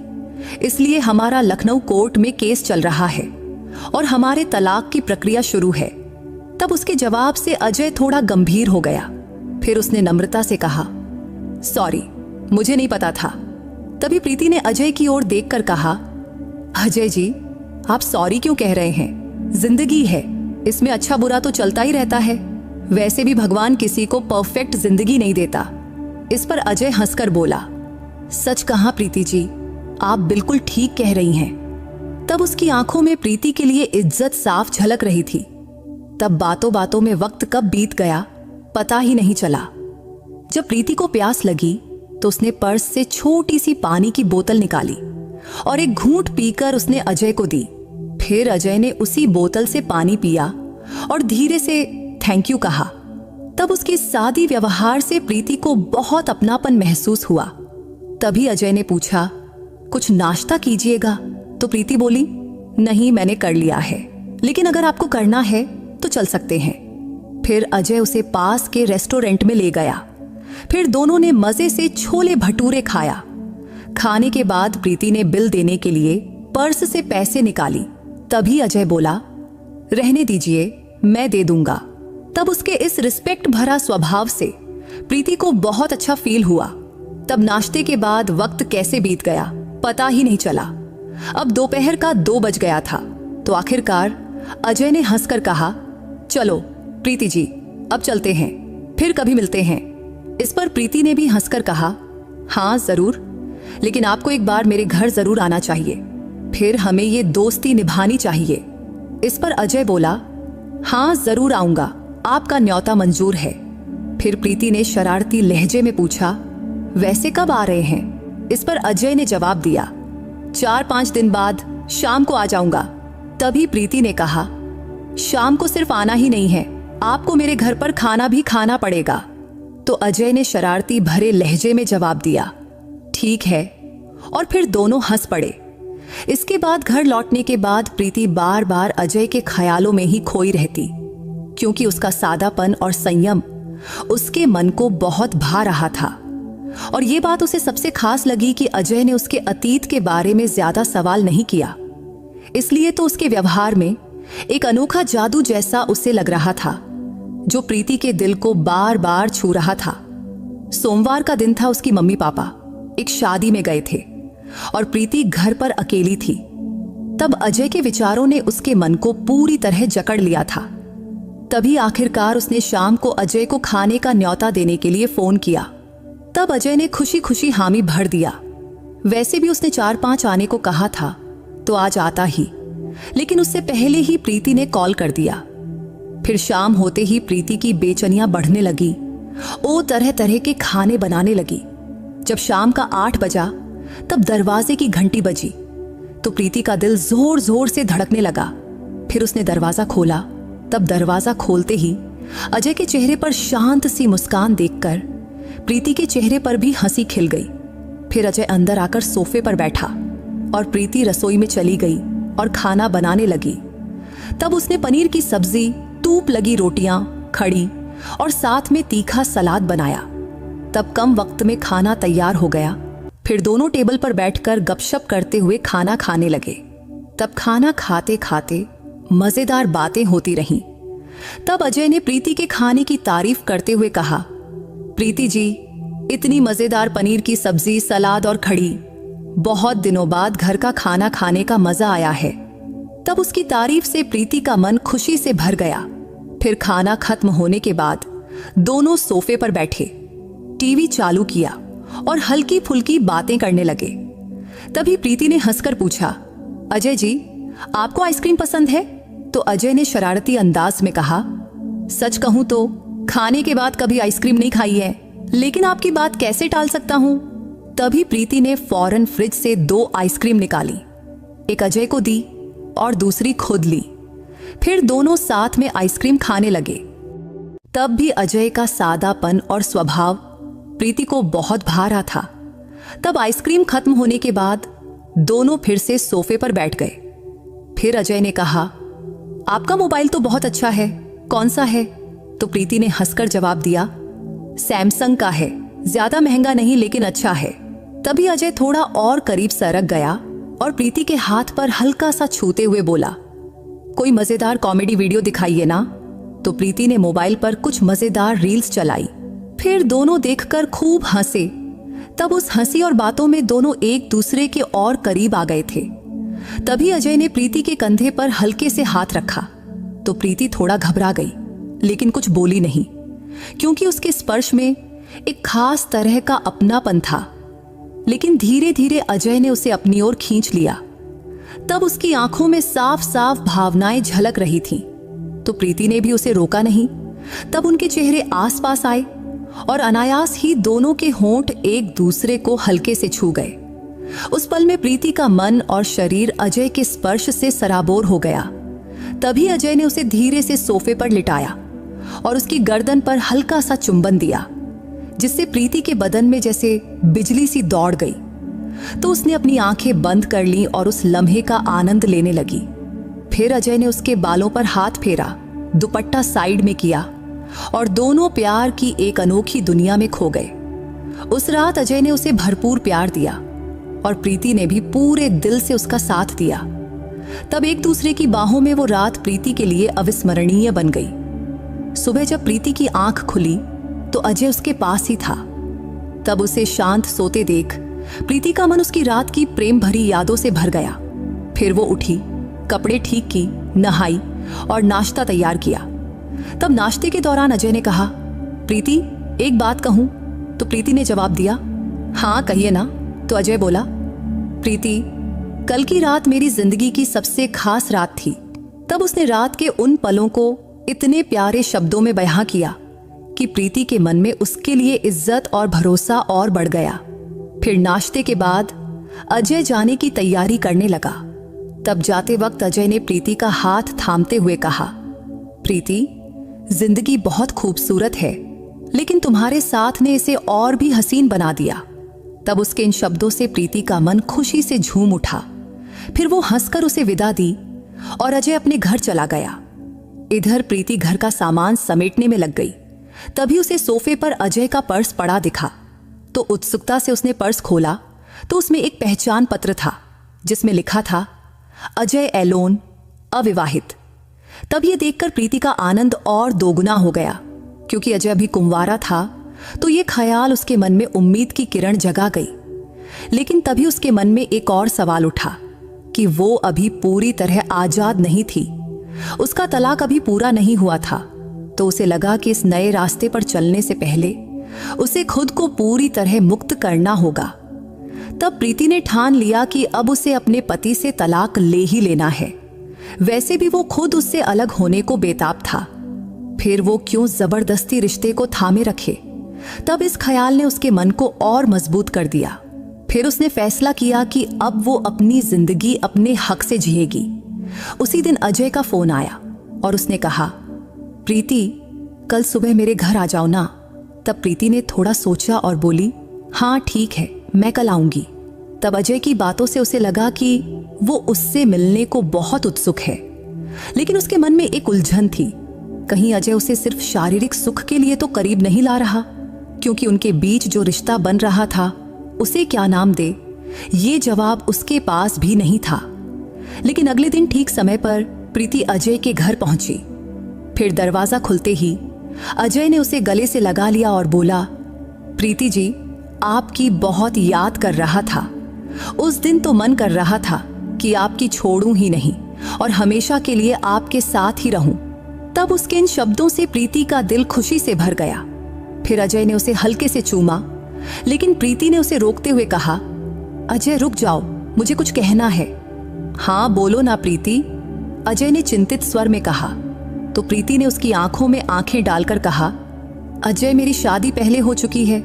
इसलिए हमारा लखनऊ कोर्ट में केस चल रहा है और हमारे तलाक की प्रक्रिया शुरू है। तब उसके जवाब से अजय थोड़ा गंभीर हो गया। फिर उसने नम्रता से कहा, सॉरी, मुझे नहीं पता था। तभी प्रीति ने अजय की ओर देखकर कहा, अजय जी, आप सॉरी क्यों कह रहे हैं? जिंदगी है, इसमें अच्छा बुरा तो चलता ही रहता है। वैसे भी भगवान किसी को परफेक्ट जिंदगी नहीं देता। इस पर अजय हंसकर बोला, सच कहा प्रीति जी, आप बिल्कुल ठीक कह रही हैं। तब उसकी आंखों में प्रीति के लिए इज्जत साफ झलक रही थी। तब बातों बातों में वक्त कब बीत गया पता ही नहीं चला। जब प्रीति को प्यास लगी तो उसने पर्स से छोटी सी पानी की बोतल निकाली और एक घूंट पीकर उसने अजय को दी। फिर अजय ने उसी बोतल से पानी पिया और धीरे से थैंक यू कहा। तब उसके सादी व्यवहार से प्रीति को बहुत अपनापन महसूस हुआ। तभी अजय ने पूछा, कुछ नाश्ता कीजिएगा? तो प्रीति बोली, नहीं, मैंने कर लिया है, लेकिन अगर आपको करना है तो चल सकते हैं। फिर अजय उसे पास के रेस्टोरेंट में ले गया। फिर दोनों ने मजे से छोले भटूरे खाया। खाने के बाद प्रीति ने बिल देने के लिए पर्स से पैसे निकाली। तभी अजय बोला, रहने दीजिए, मैं दे दूंगा। तब उसके इस रिस्पेक्ट भरा स्वभाव से प्रीति को बहुत अच्छा फील हुआ। तब नाश्ते के बाद वक्त कैसे बीत गया पता ही नहीं चला। अब दोपहर का 2 बज गया था। तो आखिरकार अजय ने हंसकर कहा, चलो प्रीति जी, अब चलते हैं, फिर कभी मिलते हैं। इस पर प्रीति ने भी हंसकर कहा, हाँ जरूर, लेकिन आपको एक बार मेरे घर जरूर आना चाहिए, फिर हमें ये दोस्ती निभानी चाहिए। इस पर अजय बोला, हाँ जरूर आऊंगा, आपका न्योता मंजूर है। फिर प्रीति ने शरारती लहजे में पूछा, वैसे कब आ रहे हैं? इस पर अजय ने जवाब दिया, 4-5 दिन बाद शाम को आ जाऊंगा। तभी प्रीति ने कहा, शाम को सिर्फ आना ही नहीं है, आपको मेरे घर पर खाना भी खाना पड़ेगा। तो अजय ने शरारती भरे लहजे में जवाब दिया, ठीक है, और फिर दोनों हंस पड़े। इसके बाद घर लौटने के बाद प्रीति बार बार अजय के ख्यालों में ही खोई रहती, क्योंकि उसका सादापन और संयम उसके मन को बहुत भा रहा था। और ये बात उसे सबसे खास लगी कि अजय ने उसके अतीत के बारे में ज्यादा सवाल नहीं किया। इसलिए तो उसके व्यवहार में एक अनोखा जादू जैसा उसे लग रहा था, जो प्रीति के दिल को बार बार छू रहा था। सोमवार का दिन था। उसकी मम्मी पापा एक शादी में गए थे और प्रीति घर पर अकेली थी। तब अजय के विचारों ने उसके मन को पूरी तरह जकड़ लिया था। तभी आखिरकार उसने शाम को अजय को खाने का न्योता देने के लिए फोन किया। तब अजय ने खुशी खुशी हामी भर दिया। वैसे भी उसने 4-5 आने को कहा था, तो आज आता ही, लेकिन उससे पहले ही प्रीति ने कॉल कर दिया। फिर शाम होते ही प्रीति की बेचैनियां बढ़ने लगी। वो तरह तरह के खाने बनाने लगी। जब शाम का 8 बजा, तब दरवाजे की घंटी बजी तो प्रीति का दिल जोर जोर से धड़कने लगा। फिर उसने दरवाजा खोला। तब दरवाजा खोलते ही अजय के चेहरे पर शांत सी मुस्कान देखकर प्रीति के चेहरे पर भी हंसी खिल गई। फिर अजय अंदर आकर सोफे पर बैठा और प्रीति रसोई में चली गई और खाना बनाने लगी। तब उसने पनीर की सब्जी, तूप लगी रोटियां, खड़ी और साथ में तीखा सलाद बनाया। तब कम वक्त में खाना तैयार हो गया। फिर दोनों टेबल पर बैठकर गपशप करते हुए खाना खाने लगे। तब खाना खाते खाते मजेदार बातें होती रहीं। तब अजय ने प्रीति के खाने की तारीफ करते हुए कहा, प्रीति जी, इतनी मजेदार पनीर की सब्जी, सलाद और खड़ी, बहुत दिनों बाद घर का खाना खाने का मजा आया है। तब उसकी तारीफ से प्रीति का मन खुशी से भर गया। फिर खाना खत्म होने के बाद दोनों सोफे पर बैठे, टीवी चालू किया और हल्की फुल्की बातें करने लगे। तभी प्रीति ने हंसकर पूछा, अजय जी, आपको आइसक्रीम पसंद है? तो अजय ने शरारती अंदाज में कहा, सच कहूं तो खाने के बाद कभी आइसक्रीम नहीं खाई है, लेकिन आपकी बात कैसे टाल सकता हूं। तभी प्रीति ने फौरन फ्रिज से 2 आइसक्रीम निकाली, एक अजय को दी और दूसरी खुद ली। फिर दोनों साथ में आइसक्रीम खाने लगे। तब भी अजय का सादापन और स्वभाव प्रीति को बहुत भा रहा था। तब आइसक्रीम खत्म होने के बाद दोनों फिर से सोफे पर बैठ गए। फिर अजय ने कहा, आपका मोबाइल तो बहुत अच्छा है, कौन सा है? तो प्रीति ने हंसकर जवाब दिया, सैमसंग का है, ज्यादा महंगा नहीं लेकिन अच्छा है। तभी अजय थोड़ा और करीब सरक गया और प्रीति के हाथ पर हल्का सा छूते हुए बोला, कोई मजेदार कॉमेडी वीडियो दिखाइए ना। तो प्रीति ने मोबाइल पर कुछ मजेदार रील्स चलाई। फिर दोनों देखकर खूब हंसे। तब उस हंसी और बातों में दोनों एक दूसरे के और करीब आ गए थे। तभी अजय ने प्रीति के कंधे पर हल्के से हाथ रखा तो प्रीति थोड़ा घबरा गई, लेकिन कुछ बोली नहीं, क्योंकि उसके स्पर्श में एक खास तरह का अपनापन था। लेकिन धीरे धीरे अजय ने उसे अपनी ओर खींच लिया। तब उसकी आंखों में साफ साफ भावनाएं झलक रही थीं। तो प्रीति ने भी उसे रोका नहीं। तब उनके चेहरे आसपास आए और अनायास ही दोनों के होंठ एक दूसरे को हल्के से छू गए। उस पल में प्रीति का मन और शरीर अजय के स्पर्श से सराबोर हो गया। तभी अजय ने उसे धीरे से सोफे पर लिटाया और उसकी गर्दन पर हल्का सा चुंबन दिया, जिससे प्रीति के बदन में जैसे बिजली सी दौड़ गई। तो उसने अपनी आंखें बंद कर ली और उस लम्हे का आनंद लेने लगी। फिर अजय ने उसके बालों पर हाथ फेरा, दुपट्टा साइड में किया और दोनों प्यार की एक अनोखी दुनिया में खो गए। उस रात अजय ने उसे भरपूर प्यार दिया और प्रीति ने भी पूरे दिल से उसका साथ दिया। तब एक दूसरे की बाहों में वो रात प्रीति के लिए अविस्मरणीय बन गई। सुबह जब प्रीति की आंख खुली तो अजय उसके पास ही था। तब उसे शांत सोते देख प्रीति का मन उसकी रात की प्रेम भरी यादों से भर गया। फिर वो उठी, कपड़े ठीक की, नहाई और नाश्ता तैयार किया। तब नाश्ते के दौरान अजय ने कहा, प्रीति एक बात कहूं? तो प्रीति ने जवाब दिया, हाँ कहिए ना। तो अजय बोला, प्रीति कल की रात मेरी जिंदगी की सबसे खास रात थी। तब उसने रात के उन पलों को इतने प्यारे शब्दों में बयां किया कि प्रीति के मन में उसके लिए इज्जत और भरोसा और बढ़ गया। फिर नाश्ते के बाद अजय जाने की तैयारी करने लगा। तब जाते वक्त अजय ने प्रीति का हाथ थामते हुए कहा, प्रीति जिंदगी बहुत खूबसूरत है, लेकिन तुम्हारे साथ ने इसे और भी हसीन बना दिया। तब उसके इन शब्दों से प्रीति का मन खुशी से झूम उठा। फिर वो हंसकर उसे विदा दी और अजय अपने घर चला गया। इधर प्रीति घर का सामान समेटने में लग गई। तभी उसे सोफे पर अजय का पर्स पड़ा दिखा। तो उत्सुकता से उसने पर्स खोला तो उसमें एक पहचान पत्र था जिसमें लिखा था अजय एलोन, अविवाहित। तब ये देखकर प्रीति का आनंद और दोगुना हो गया, क्योंकि अजय अभी कुंवारा था। तो ये ख्याल उसके मन में उम्मीद की किरण जगा गई। लेकिन तभी उसके मन में एक और सवाल उठा कि वो अभी पूरी तरह आजाद नहीं थी। उसका तलाक अभी पूरा नहीं हुआ था। तो उसे लगा कि इस नए रास्ते पर चलने से पहले उसे खुद को पूरी तरह मुक्त करना होगा। तब प्रीति ने ठान लिया कि अब उसे अपने पति से तलाक ले ही लेना है। वैसे भी वो खुद उससे अलग होने को बेताब था, फिर वो क्यों जबरदस्ती रिश्ते को थामे रखे। तब इस ख्याल ने उसके मन को और मजबूत कर दिया। फिर उसने फैसला किया कि अब वो अपनी जिंदगी अपने हक से जिएगी। उसी दिन अजय का फोन आया और उसने कहा, प्रीति कल सुबह मेरे घर आ जाओ ना। तब प्रीति ने थोड़ा सोचा और बोली, हाँ ठीक है, मैं कल आऊंगी। तब अजय की बातों से उसे लगा कि वो उससे मिलने को बहुत उत्सुक है। लेकिन उसके मन में एक उलझन थी, कहीं अजय उसे सिर्फ शारीरिक सुख के लिए तो करीब नहीं ला रहा, क्योंकि उनके बीच जो रिश्ता बन रहा था उसे क्या नाम दे, ये जवाब उसके पास भी नहीं था। लेकिन अगले दिन ठीक समय पर प्रीति अजय के घर पहुंची। फिर दरवाजा खुलते ही अजय ने उसे गले से लगा लिया और बोला, प्रीति जी, आपकी बहुत याद कर रहा था। उस दिन तो मन कर रहा था कि आपकी छोड़ूं ही नहीं और हमेशा के लिए आपके साथ ही रहूं। तब उसके इन शब्दों से प्रीति का दिल खुशी से भर गया। फिर अजय ने उसे हल्के से चूमा, लेकिन प्रीति ने उसे रोकते हुए कहा, अजय रुक जाओ, मुझे कुछ कहना है। हाँ बोलो ना प्रीति, अजय ने चिंतित स्वर में कहा। तो प्रीति ने उसकी आंखों में आंखें डालकर कहा, अजय मेरी शादी पहले हो चुकी है।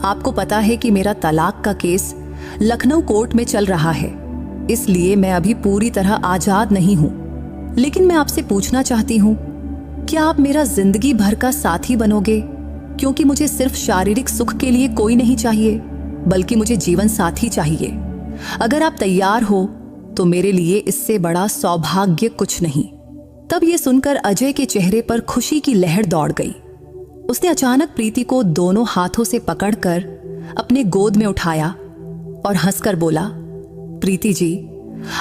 आपको पता है कि मेरा तलाक का केस लखनऊ कोर्ट में चल रहा है, इसलिए मैं अभी पूरी तरह आजाद नहीं हूं। लेकिन मैं आपसे पूछना चाहती हूं, क्या आप मेरा जिंदगी भर का साथी बनोगे? क्योंकि मुझे सिर्फ शारीरिक सुख के लिए कोई नहीं चाहिए, बल्कि मुझे जीवन साथी चाहिए। अगर आप तैयार हो तो मेरे लिए इससे बड़ा सौभाग्य कुछ नहीं। तब ये सुनकर अजय के चेहरे पर खुशी की लहर दौड़ गई। उसने अचानक प्रीति को दोनों हाथों से पकड़कर अपने गोद में उठाया और हंसकर बोला, प्रीति जी,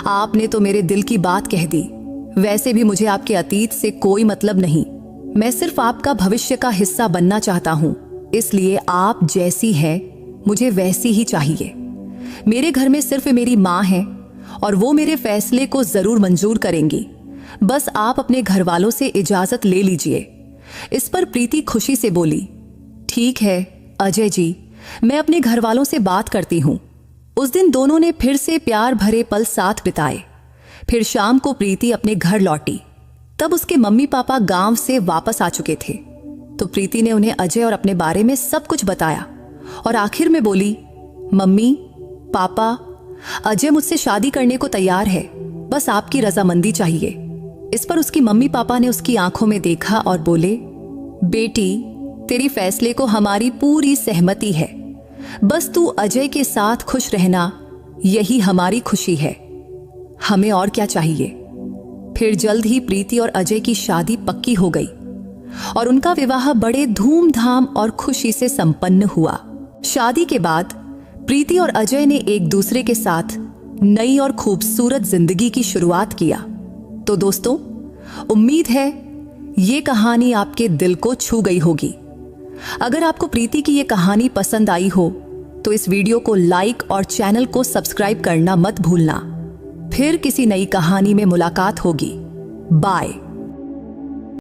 आपने तो मेरे दिल की बात कह दी। वैसे भी मुझे आपके अतीत से कोई मतलब नहीं, मैं सिर्फ आपका भविष्य का हिस्सा बनना चाहता हूं। इसलिए आप जैसी है मुझे वैसी ही चाहिए। मेरे घर में सिर्फ मेरी माँ है और वो मेरे फैसले को जरूर मंजूर करेंगी। बस आप अपने घर वालों से इजाजत ले लीजिए। इस पर प्रीति खुशी से बोली, ठीक है अजय जी, मैं अपने घर वालों से बात करती हूँ। उस दिन दोनों ने फिर से प्यार भरे पल साथ बिताए। फिर शाम को प्रीति अपने घर लौटी। तब उसके मम्मी पापा गांव से वापस आ चुके थे। तो प्रीति ने उन्हें अजय और अपने बारे में सब कुछ बताया और आखिर में बोली, मम्मी पापा, अजय मुझसे शादी करने को तैयार है, बस आपकी रजामंदी चाहिए। इस पर उसकी मम्मी पापा ने उसकी आंखों में देखा और बोले, बेटी, तेरी फैसले को हमारी पूरी सहमति है। बस तू अजय के साथ खुश रहना, यही हमारी खुशी है। हमें और क्या चाहिए। फिर जल्द ही प्रीति और अजय की शादी पक्की हो गई और उनका विवाह बड़े धूमधाम और खुशी से संपन्न हुआ। शादी के बाद प्रीति और अजय ने एक दूसरे के साथ नई और खूबसूरत जिंदगी की शुरुआत किया। तो दोस्तों, उम्मीद है ये कहानी आपके दिल को छू गई होगी। अगर आपको प्रीति की ये कहानी पसंद आई हो तो इस वीडियो को लाइक और चैनल को सब्सक्राइब करना मत भूलना। फिर किसी नई कहानी में मुलाकात होगी। बाय।